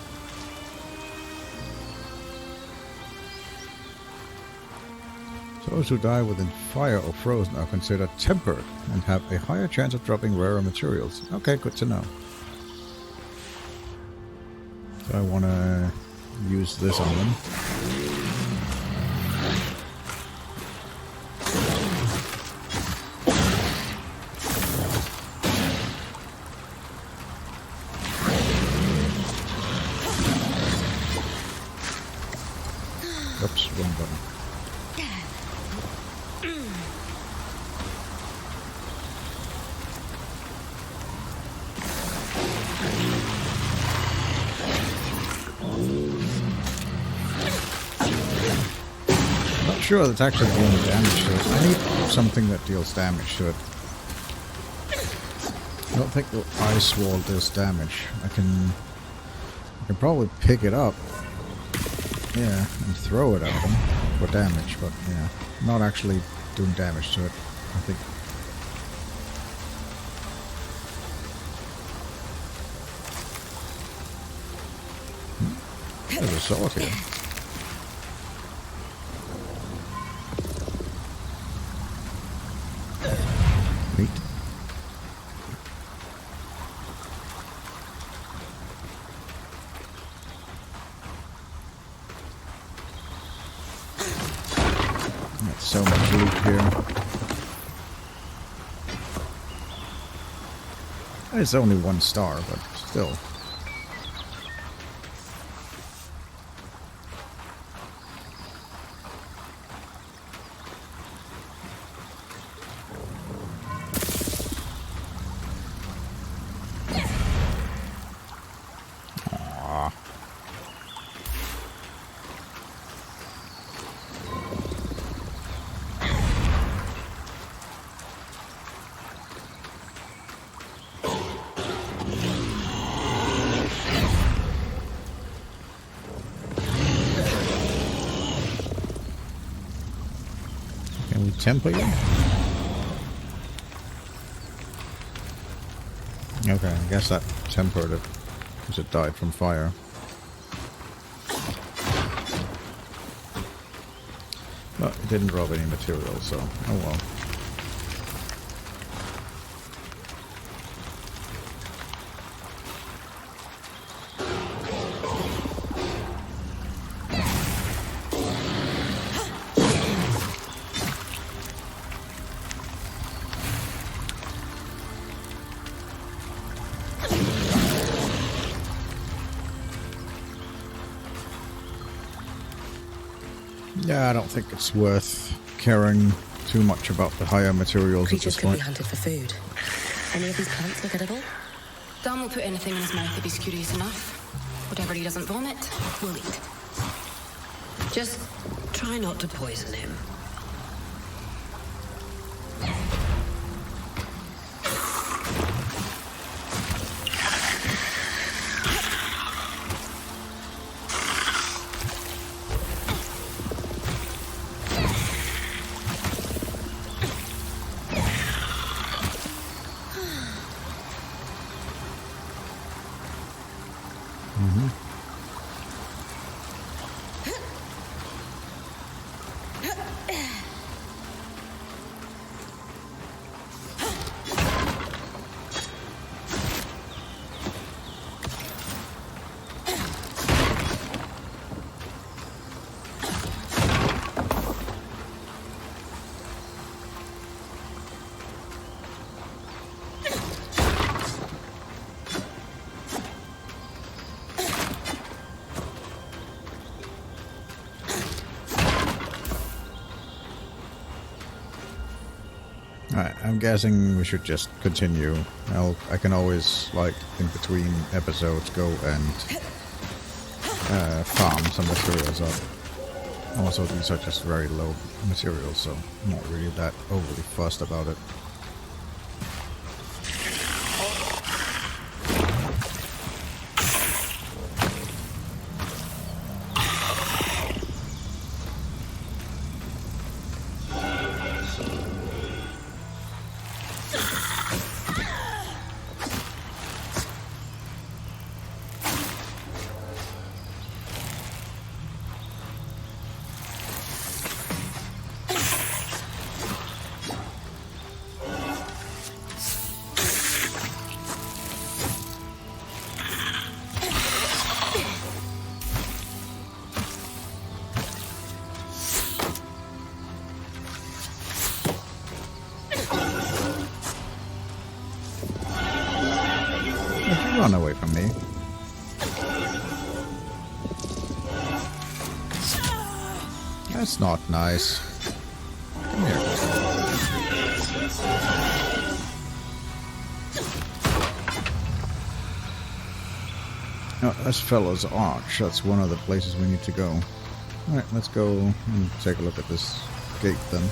Those who die within fire or frozen are considered tempered and have a higher chance of dropping rarer materials. Okay, good to know. So I want to use this on them. Oops, wrong button. Not sure that's actually doing damage to it. I need something that deals damage to it. I don't think the ice wall does damage. I can probably pick it up. Yeah, and throw it at them for damage, but yeah, not actually doing damage to it, I think. There's a sword here. Neat. That's so much loot here. It's only 1 star, but still. Can we temper you? Okay, I guess that tempered it because it died from fire. But it didn't drop any material, so oh well. Yeah, I don't think it's worth caring too much about the higher materials at this Creatures could point. be hunted for food. Any of these plants look edible? Dan will put anything in his mouth if he's curious enough. Whatever he doesn't vomit, we'll eat. Just try not to poison him. Alright, I'm guessing we should just continue. I can always, like, in between episodes, go and farm some materials up. Also, these are just very low materials, so I'm not really that overly fussed about it. Run away from me. That's not nice. Come here. Oh, that's Fellow's Arch. That's one of the places we need to go. Alright, let's go and take a look at this gate then.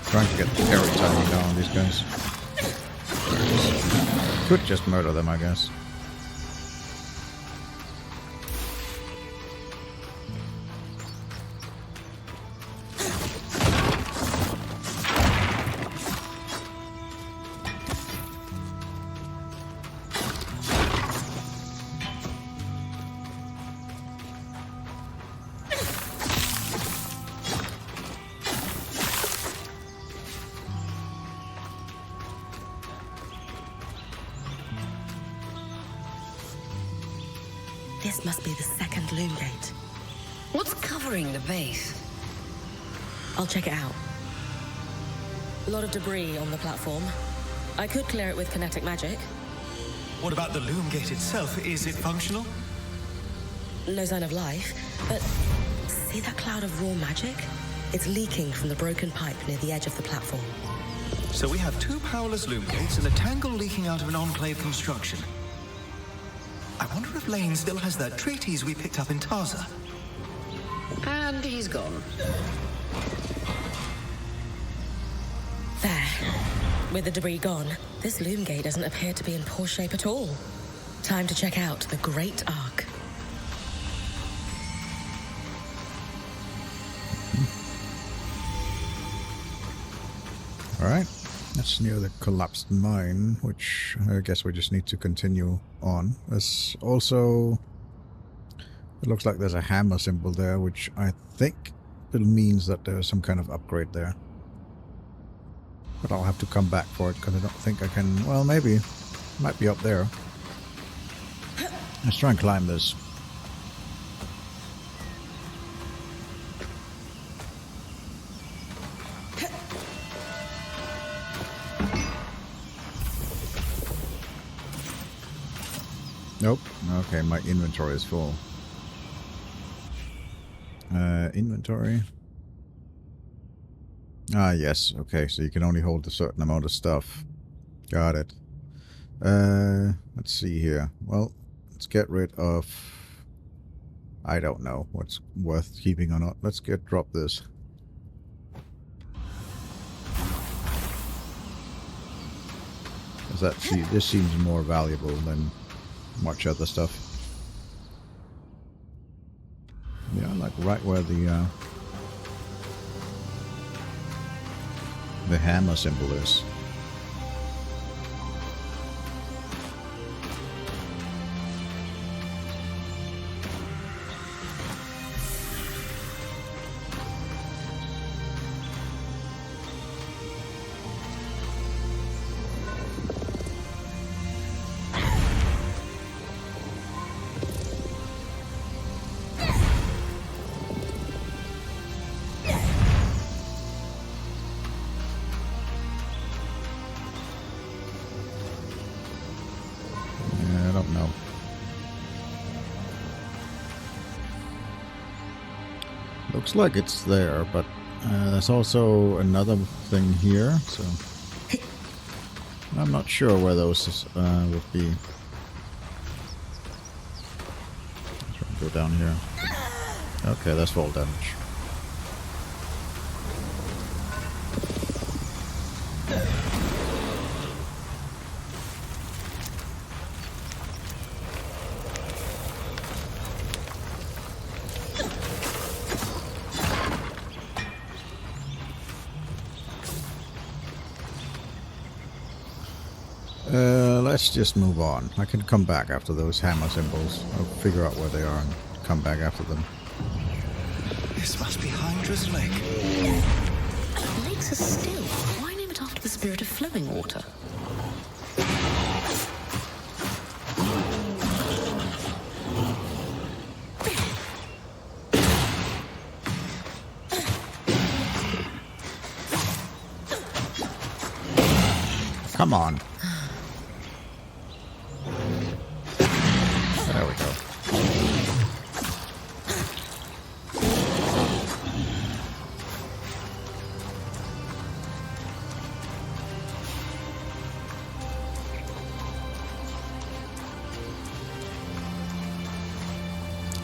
Trying to get the carry timing down on these guys. Could just murder them, I guess. This must be the second loom gate. What's covering the base? I'll check it out. A lot of debris on the platform. I could clear it with kinetic magic. What about the loom gate itself? Is it functional? No sign of life, but see that cloud of raw magic? It's leaking from the broken pipe near the edge of the platform. So we have two powerless loom gates and a tangle leaking out of an Enclave construction. I wonder if Lane still has that treatise we picked up in Taza. And he's gone. There. With the debris gone, this loom gate doesn't appear to be in poor shape at all. Time to check out the Great Arc. Alright, that's near the collapsed mine, which I guess we just need to continue on. There's also... it looks like there's a hammer symbol there, which I think it means that there's some kind of upgrade there. But I'll have to come back for it, because I don't think I can... well, maybe. Might be up there. Let's try and climb this. Nope. Okay, my inventory is full. Inventory. Ah, yes. Okay, so you can only hold a certain amount of stuff. Got it. Let's see here. Well, let's get rid of... I don't know what's worth keeping or not. Let's drop this. This seems more valuable than much other stuff. Yeah, like right where the hammer symbol is. Looks like it's there, but there's also another thing here, so I'm not sure where those would be. Let's go down here. Okay, that's fall damage. Let's just move on. I can come back after those hammer symbols. I'll figure out where they are and come back after them. This must be Hydra's Lake. Lakes are still. Why name it after the spirit of flowing water? Come on. There we go.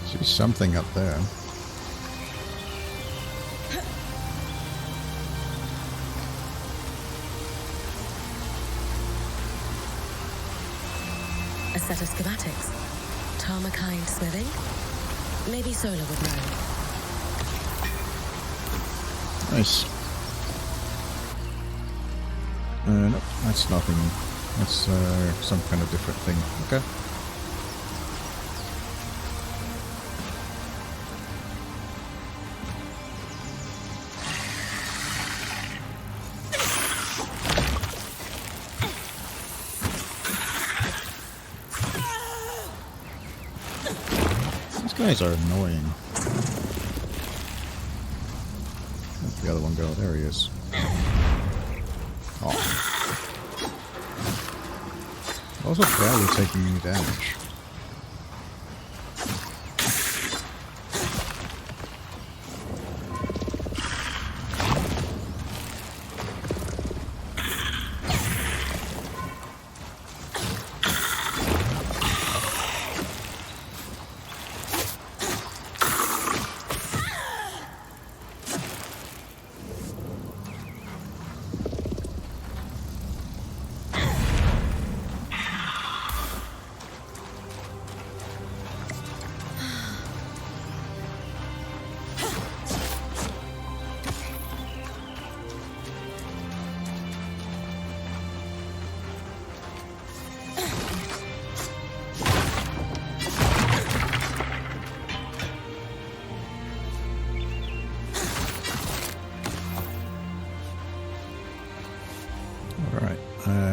See something up there. A set of schematics. Tarmakind smithing? Maybe Solar would know. Nice. Nope, that's nothing. That's some kind of different thing. Okay. These guys are annoying. Where'd the other one go? There he is. Oh. Also barely taking any damage.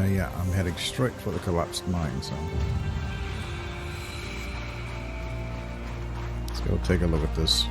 Yeah, I'm heading straight for the collapsed mine, so let's go take a look at this.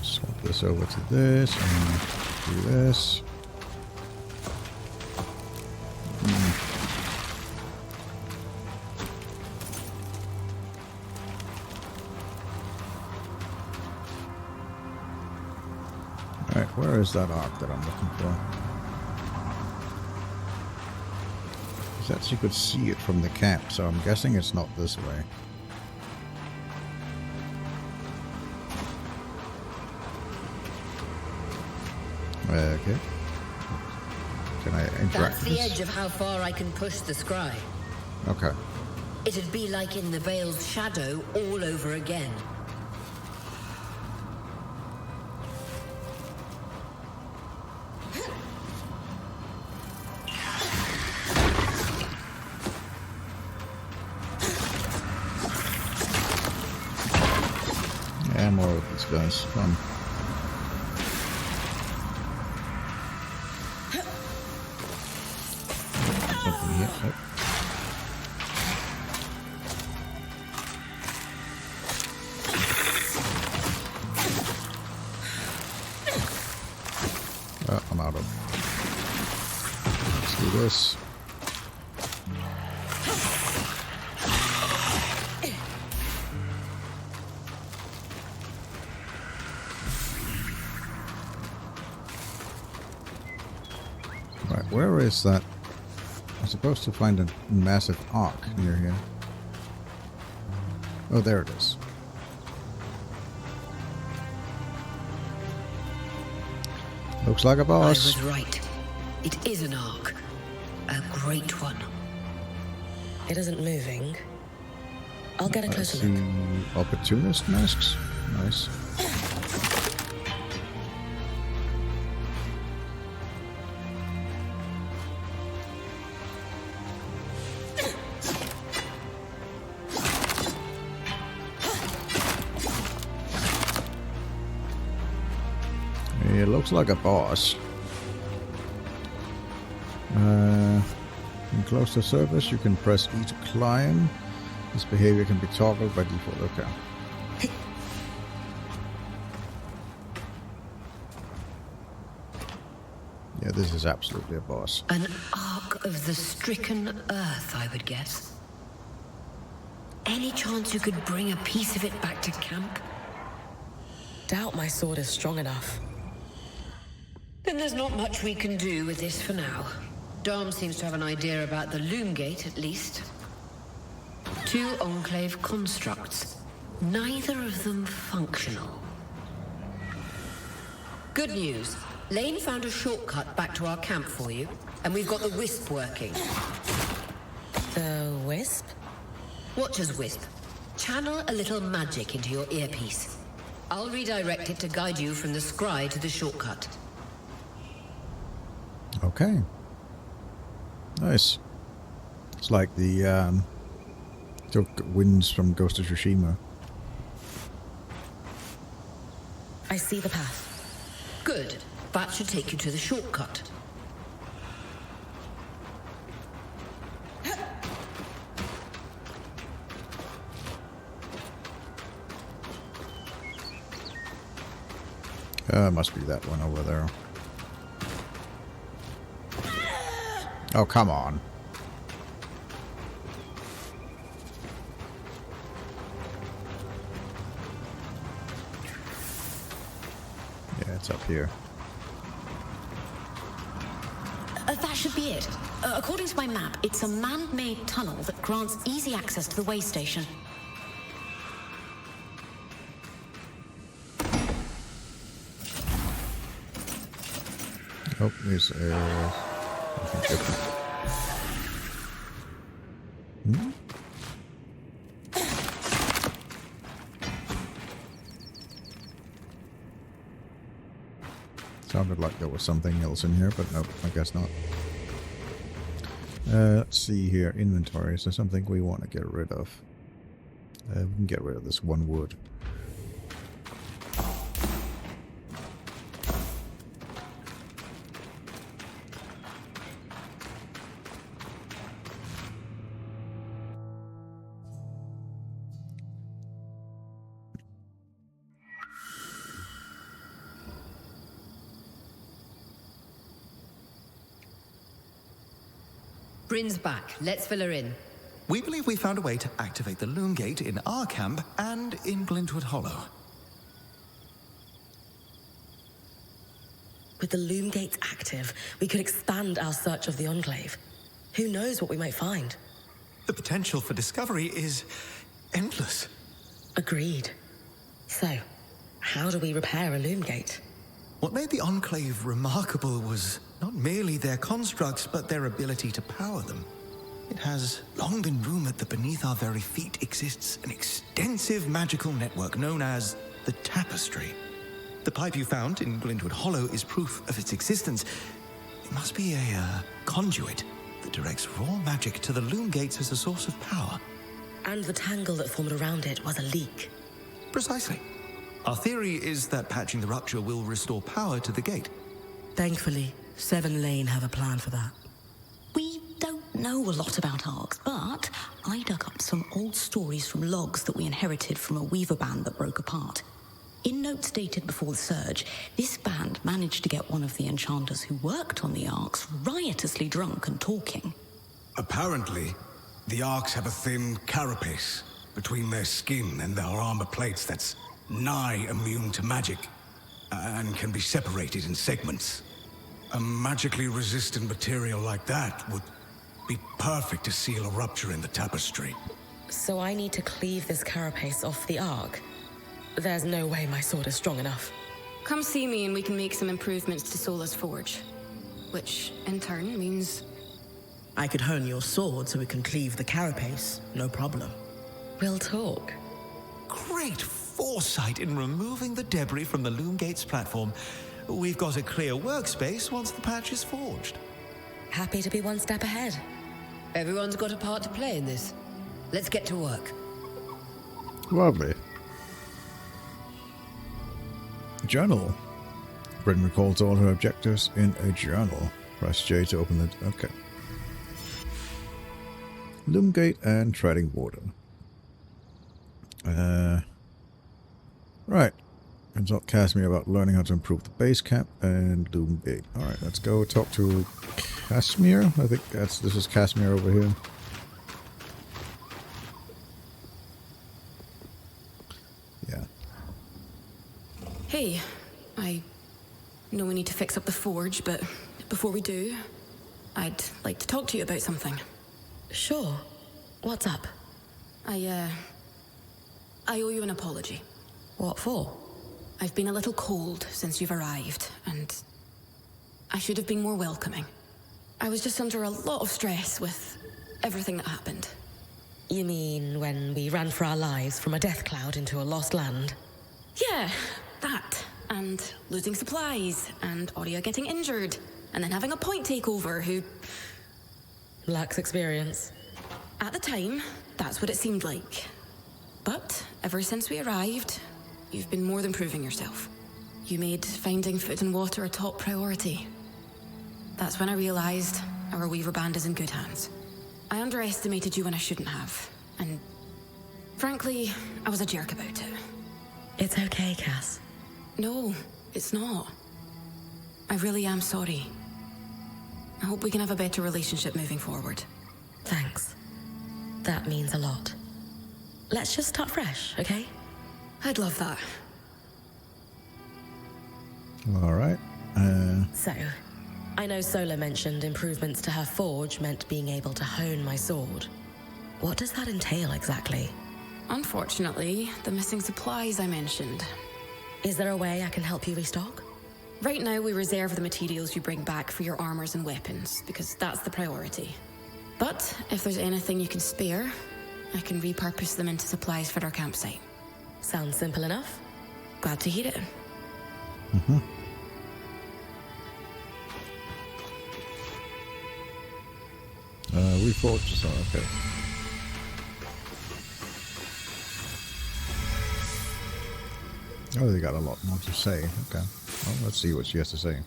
Swap this over to this and do this. Alright, where is that arc that I'm looking for? Because you could see it from the camp, so I'm guessing it's not this way. Okay. Can I interact That's with the this? edge of how far I can push the scry. Okay. It'd be like in the Veil's shadow all over again. Yeah, more of these guys. Fun. Something here. Oh. I'm out of. Let's do this. Right, where is that? I'm supposed to find a massive arc near here. Oh, there it is. Looks like a I boss. was right. It is an arc. A great one. It isn't moving. I'll get a I closer see look. opportunist masks. Nice. It looks like a boss. In close to surface, you can press E to climb. This behavior can be toggled by default. Okay. Yeah, this is absolutely a boss. An ark of the stricken earth, I would guess. Any chance you could bring a piece of it back to camp? Doubt my sword is strong enough. Then there's not much we can do with this for now. Dom seems to have an idea about the loom gate, at least. 2 Enclave constructs. Neither of them functional. Good news. Lane found a shortcut back to our camp for you, and we've got the Wisp working. The Wisp? Watch as Wisp. Channel a little magic into your earpiece. I'll redirect it to guide you from the scry to the shortcut. Okay. Nice. It's like the took winds from Ghost of Tsushima. I see the path. Good. That should take you to the shortcut. Must be that one over there. Oh, come on. Yeah, it's up here. That should be it. According to my map, it's a man-made tunnel that grants easy access to the way station. Oh, there's something different. Sounded like there was something else in here, but nope, I guess not. Let's see here. Inventory. Is there something we want to get rid of? We can get rid of this one wood. Brynn's back. Let's fill her in. We believe we found a way to activate the loom gate in our camp and in Glintwood Hollow. With the loom gates active, we could expand our search of the Enclave. Who knows what we might find? The potential for discovery is endless. Agreed. So, how do we repair a loom gate? What made the Enclave remarkable was not merely their constructs, but their ability to power them. It has long been rumored that beneath our very feet exists an extensive magical network known as the Tapestry. The pipe you found in Glintwood Hollow is proof of its existence. It must be a conduit that directs raw magic to the loom gates as a source of power. And the tangle that formed around it was a leak. Precisely. Our theory is that patching the rupture will restore power to the gate. Thankfully, Seven Lane have a plan for that. We don't know a lot about arcs, but I dug up some old stories from logs that we inherited from a weaver band that broke apart. In notes dated before the Surge, this band managed to get one of the enchanters who worked on the arcs riotously drunk and talking. Apparently, the Arks have a thin carapace between their skin and their armor plates that's nigh immune to magic, and can be separated in segments. A magically resistant material like that would be perfect to seal a rupture in the tapestry. So I need to cleave this carapace off the arc. There's no way my sword is strong enough. Come see me and we can make some improvements to Sola's forge. Which, in turn, means... I could hone your sword so we can cleave the carapace, no problem. We'll talk. Great foresight in removing the debris from the Loom Gates platform. We've got a clear workspace once the patch is forged. Happy to be one step ahead. Everyone's got a part to play in this. Let's get to work. Lovely. Journal. Brynn recalls all her objectives in a journal. Press J to open the... Okay. Loomgate and treading water. Right. Consult Casimir about learning how to improve the base cap and Loomgate. Alright, let's go talk to Casimir. I think this is Casimir over here. Yeah. Hey, I know we need to fix up the forge, but before we do, I'd like to talk to you about something. Sure. What's up? I owe you an apology. What for? I've been a little cold since you've arrived, and I should have been more welcoming. I was just under a lot of stress with everything that happened. You mean when we ran for our lives from a death cloud into a lost land? Yeah, that. And losing supplies, and Aurea getting injured, and then having a point takeover who... Lacks experience. At the time, that's what it seemed like. But ever since we arrived, you've been more than proving yourself. You made finding food and water a top priority. That's when I realized our Weaver band is in good hands. I underestimated you when I shouldn't have, and frankly, I was a jerk about it. It's okay, Cass. No, it's not. I really am sorry. I hope we can have a better relationship moving forward. Thanks. That means a lot. Let's just start fresh, okay? I'd love that. Alright. So, I know Sola mentioned improvements to her forge meant being able to hone my sword. What does that entail exactly? Unfortunately, the missing supplies I mentioned. Is there a way I can help you restock? Right now, we reserve the materials you bring back for your armors and weapons, because that's the priority. But if there's anything you can spare, I can repurpose them into supplies for our campsite. Sounds simple enough. Glad to hear it. Mm-hmm. Reforged, so okay. Oh, they got a lot more to say. Okay. Well, let's see what she has to say.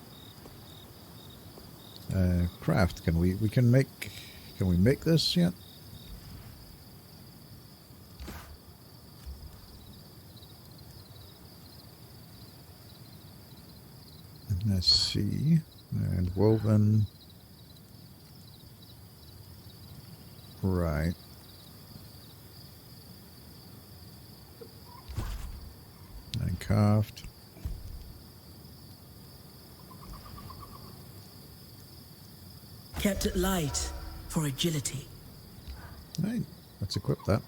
Craft. Can we make this yet? Let's see. And woven. Right. And carved. Kept it light for agility. Right. Let's equip that.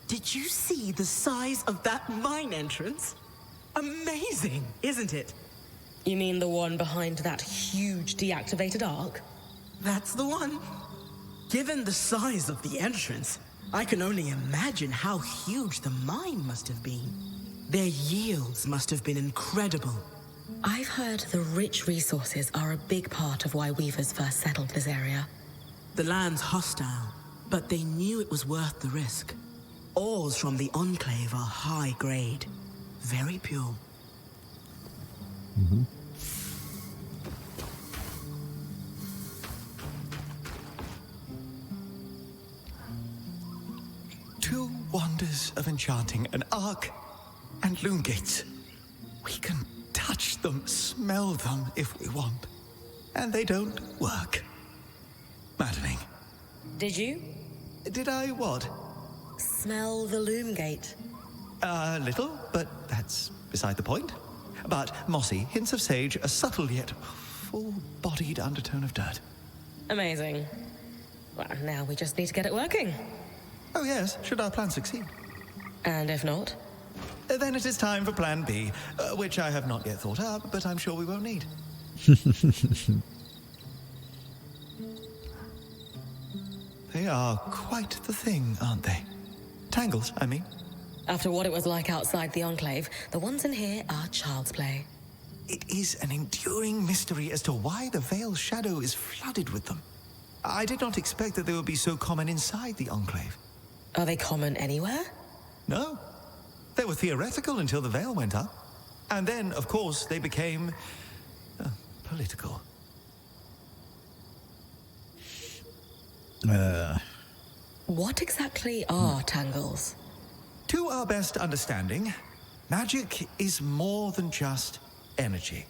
Did you see the size of that mine entrance? Amazing, isn't it? You mean the one behind that huge deactivated arc? That's the one. Given the size of the entrance, I can only imagine how huge the mine must have been. Their yields must have been incredible. I've heard the rich resources are a big part of why Weavers first settled this area. The land's hostile, but they knew it was worth the risk. Ores from the Enclave are high grade, very pure. Mm-hmm. Two wonders of enchanting, an arc and loom gates. We can touch them, smell them if we want. And they don't work. Maddening. Did you? Did I what? Smell the loom gate. A little, but that's beside the point. But mossy, hints of sage, a subtle yet full-bodied undertone of dirt. Amazing. Well, now we just need to get it working. Oh yes, should our plan succeed. And if not? Then it is time for Plan B, which I have not yet thought up, but I'm sure we won't need. They are quite the thing, aren't they? Tangles, I mean. After what it was like outside the Enclave, the ones in here are child's play. It is an enduring mystery as to why the Veil's shadow is flooded with them. I did not expect that they would be so common inside the Enclave. Are they common anywhere? No. They were theoretical until the Veil went up. And then, of course, they became... political. What exactly are tangles? To our best understanding, magic is more than just energy.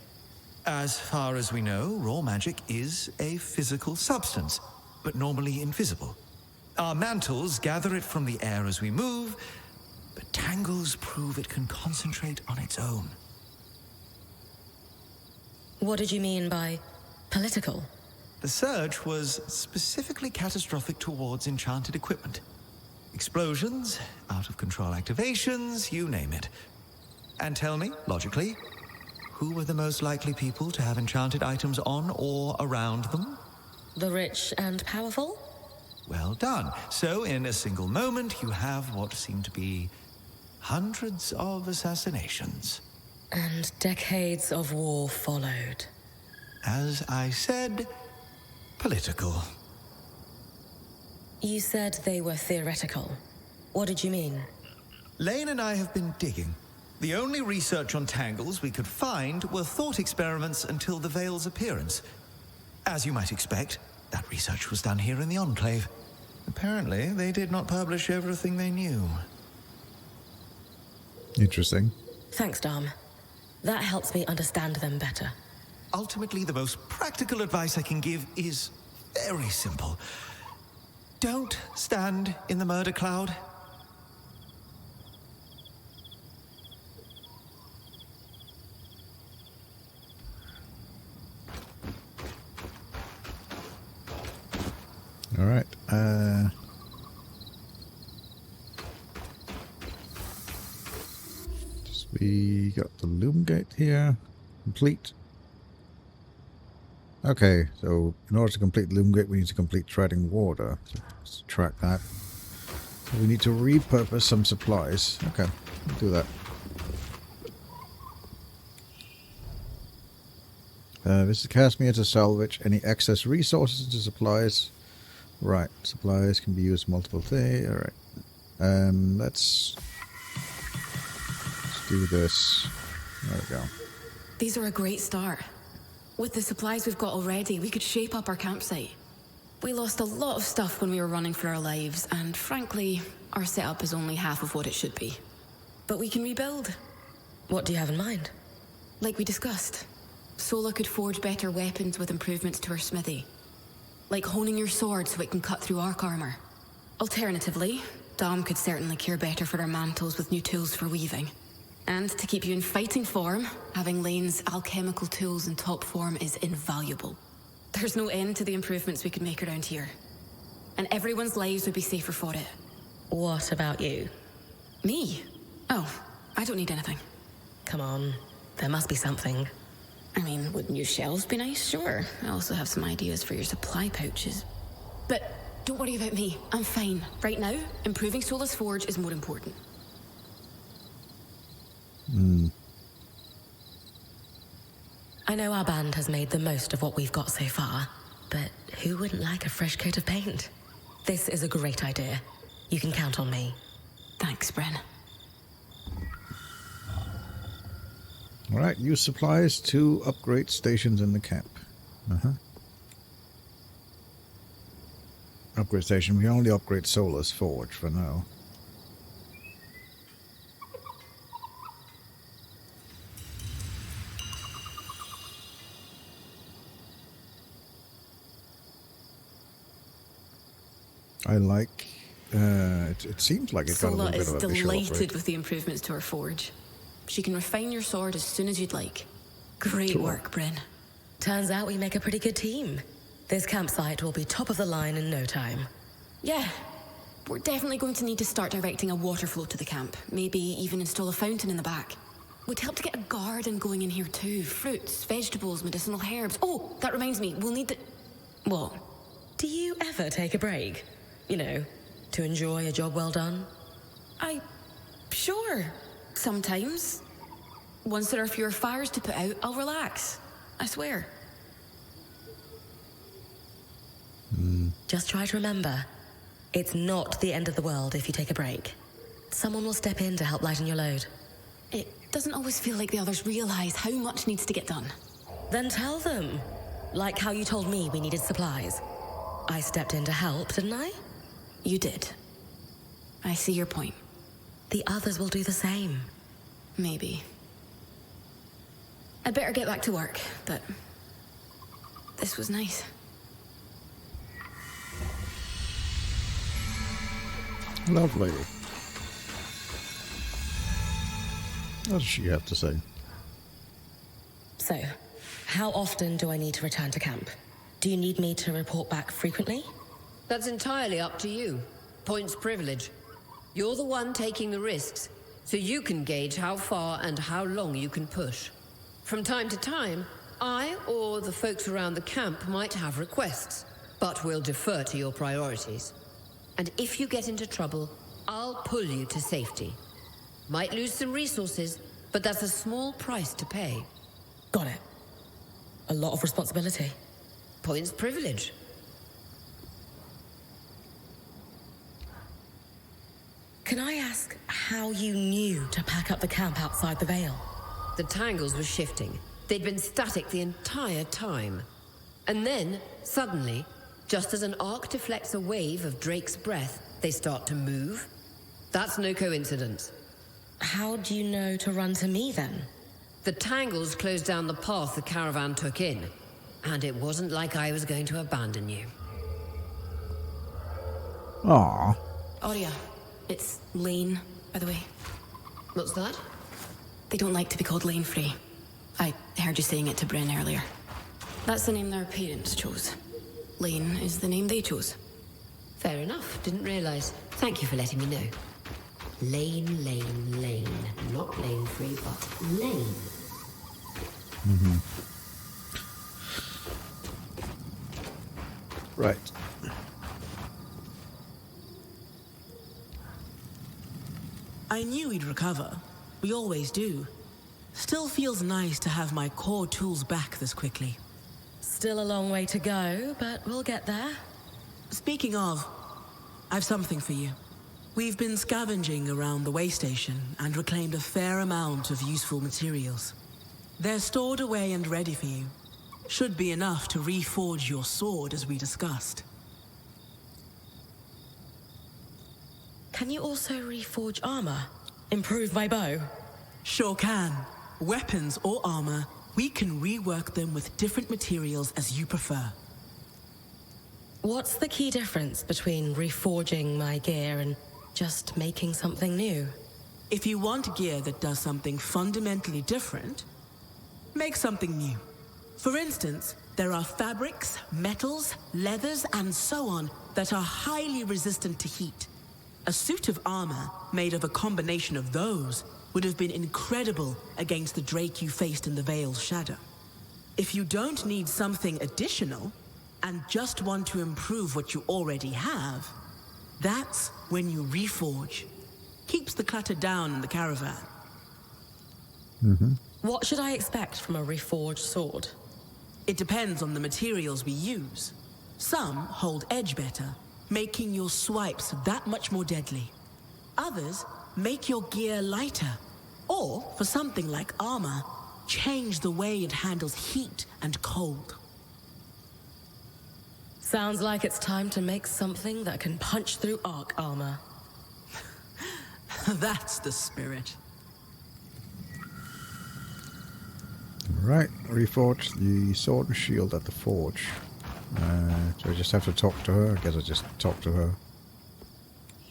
As far as we know, raw magic is a physical substance, but normally invisible. Our mantles gather it from the air as we move, but tangles prove it can concentrate on its own. What did you mean by political? The surge was specifically catastrophic towards enchanted equipment. Explosions, out-of-control activations, you name it. And tell me, logically, who were the most likely people to have enchanted items on or around them? The rich and powerful? Well done. So, in a single moment, you have what seem to be hundreds of assassinations. And decades of war followed. As I said, political. You said they were theoretical. What did you mean? Lane and I have been digging. The only research on tangles we could find were thought experiments until the Veil's appearance. As you might expect, that research was done here in the Enclave. Apparently, they did not publish everything they knew. Interesting. Thanks, Dom. That helps me understand them better. Ultimately, the most practical advice I can give is very simple. Don't stand in the murder cloud. All right. We got the loom gate here. Complete. Okay, so in order to complete the loom gate, we need to complete treading water. So let's track that. So we need to repurpose some supplies. Okay, we'll do that. Visit Casimir to salvage any excess resources into supplies. Right, supplies can be used multiple things. Alright. Let's do this. There we go. These are a great start. With the supplies we've got already, we could shape up our campsite. We lost a lot of stuff when we were running for our lives, and frankly, our setup is only half of what it should be. But we can rebuild. What do you have in mind? Like we discussed, Sola could forge better weapons with improvements to her smithy. Like honing your sword so it can cut through arc armor. Alternatively, Dom could certainly cure better for her mantles with new tools for weaving. And to keep you in fighting form, having Lane's alchemical tools in top form is invaluable. There's no end to the improvements we could make around here. And everyone's lives would be safer for it. What about you? Me? Oh, I don't need anything. Come on, there must be something. I mean, would new shelves be nice? Sure. I also have some ideas for your supply pouches. But don't worry about me. I'm fine. Right now, improving Sola's forge is more important. I know our band has made the most of what we've got so far, but who wouldn't like a fresh coat of paint? This is a great idea. You can count on me. Thanks, Brynn. Alright, use supplies to upgrade stations in the camp. Upgrade station. We can only upgrade Sola's forge for now. I like... it seems like it got a Sola little is bit of a visual delighted upgrade. with the improvements to her forge. She can refine your sword as soon as you'd like. Great Sure. work, Brynn. Turns out we make a pretty good team. This campsite will be top of the line in no time. Yeah. We're definitely going to need to start directing a water flow to the camp. Maybe even install a fountain in the back. Would help to get a garden going in here too. Fruits, vegetables, medicinal herbs. Oh, that reminds me, we'll need the... What? Do you ever take a break? You know, to enjoy a job well done? Sure. Sometimes. Once there are fewer fires to put out, I'll relax. I swear. Just try to remember, it's not the end of the world if you take a break. Someone will step in to help lighten your load. It doesn't always feel like the others realize how much needs to get done. Then tell them. Like how you told me we needed supplies. I stepped in to help, didn't I? You did. I see your point. The others will do the same. Maybe. I'd better get back to work, but this was nice. Lovely. What does she have to say? So, how often do I need to return to camp? Do you need me to report back frequently? That's entirely up to you. Points privilege. You're the one taking the risks, so you can gauge how far and how long you can push. From time to time, I or the folks around the camp might have requests, but we'll defer to your priorities. And if you get into trouble, I'll pull you to safety. Might lose some resources, but that's a small price to pay. Got it. A lot of responsibility. Points privilege. Can I ask how you knew to pack up the camp outside the Vale? The tangles were shifting. They'd been static the entire time. And then, suddenly, just as an arc deflects a wave of Drake's breath, they start to move. That's no coincidence. How do you know to run to me, then? The tangles closed down the path the caravan took in. And it wasn't like I was going to abandon you. Aww. Aurea, it's Lane, by the way. What's that? They don't like to be called Lane Frey. I heard you saying it to Brynn earlier. That's the name their parents chose. Lane is the name they chose. Fair enough. Didn't realize. Thank you for letting me know. Lane, Lane, Lane. Not Lane Free, but Lane. Right. I knew he'd recover. We always do. Still feels nice to have my core tools back this quickly. Still a long way to go, but we'll get there. Speaking of, I've something for you. We've been scavenging around the way station and reclaimed a fair amount of useful materials. They're stored away and ready for you. Should be enough to reforge your sword as we discussed. Can you also reforge armor? Improve my bow? Sure can. Weapons or armor, we can rework them with different materials as you prefer. What's the key difference between reforging my gear and just making something new? If you want gear that does something fundamentally different, make something new. For instance, there are fabrics, metals, leathers, and so on that are highly resistant to heat. A suit of armor made of a combination of those would have been incredible against the Drake you faced in the Vale's shadow. If you don't need something additional, and just want to improve what you already have, that's when you reforge. Keeps the clutter down in the caravan. What should I expect from a reforged sword? It depends on the materials we use. Some hold edge better, making your swipes that much more deadly. Others make your gear lighter, or, for something like armor, change the way it handles heat and cold. Sounds like it's time to make something that can punch through arc armor. That's the spirit. Right, reforge the sword and shield at the forge. Do I just have to talk to her? I guess I just talk to her.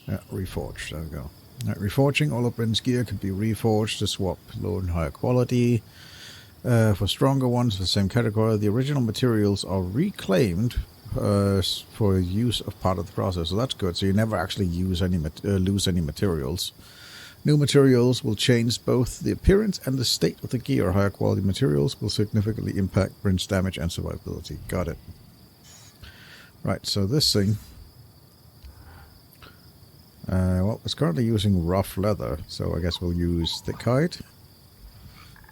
Yeah, reforge, there we go. Right, reforging all of Brynn's gear could be reforged to swap low and higher quality. For stronger ones of the same category, the original materials are reclaimed for use of part of the process. So that's good. So you never actually use any lose any materials. New materials will change both the appearance and the state of the gear. Higher quality materials will significantly impact Brynn's damage and survivability. Got it. Right, so this thing Well, it's currently using rough leather, so I guess we'll use thick hide.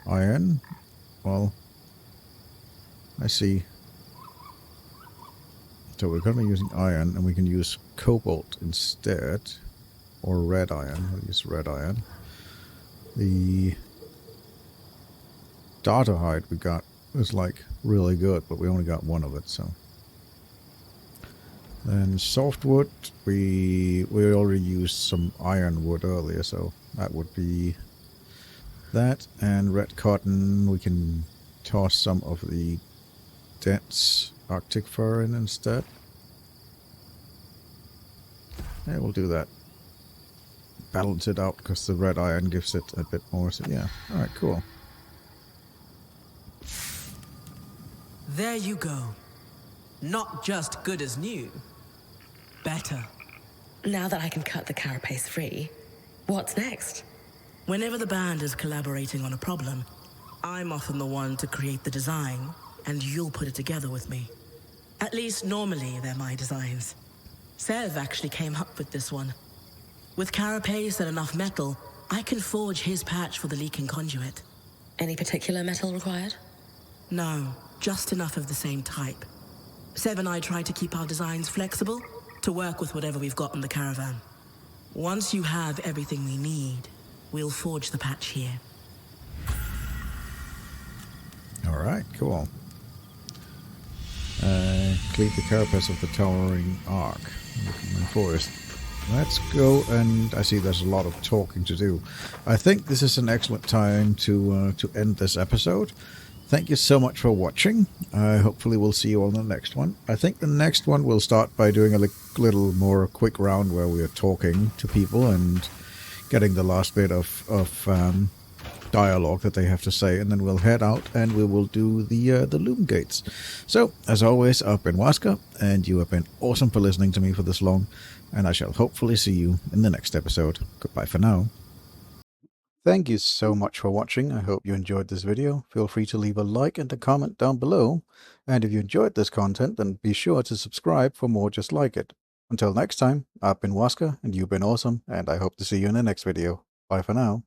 Iron. Well, I see. So we're currently using iron, and we can use cobalt instead. Or red iron. We'll use red iron. The data hide we got was like really good, but we only got one of it, so. Then softwood, we already used some ironwood earlier, so that would be that. And red cotton, we can toss some of the dense Arctic fur in instead. Yeah, we'll do that. Balance it out because the red iron gives it a bit more, so yeah. Alright, cool. There you go. Not just good as new. Better. Now that I can cut the carapace free, what's next? Whenever the band is collaborating on a problem, I'm often the one to create the design, and you'll put it together with me. At least normally they're my designs. Sev actually came up with this one. With carapace and enough metal, I can forge his patch for the leaking conduit. Any particular metal required? No, just enough of the same type. Sev and I try to keep our designs flexible to work with whatever we've got in the caravan. Once you have everything we need, we'll forge the patch here. Alright, cool. Cleave the carapace of the towering arc in the forest. Let's go, and I see there's a lot of talking to do. I think this is an excellent time to end this episode. Thank you so much for watching. Hopefully we'll see you on the next one. I think the next one we'll start by doing a little more quick round where we are talking to people and getting the last bit of dialogue that they have to say, and then we'll head out and we will do the loom gates. So, as always, I've been Wazka, and you have been awesome for listening to me for this long, and I shall hopefully see you in the next episode. Goodbye for now. Thank you so much for watching. I hope you enjoyed this video. Feel free to leave a like and a comment down below. And if you enjoyed this content, then be sure to subscribe for more just like it. Until next time, I've been Wazka, and you've been awesome, and I hope to see you in the next video. Bye for now.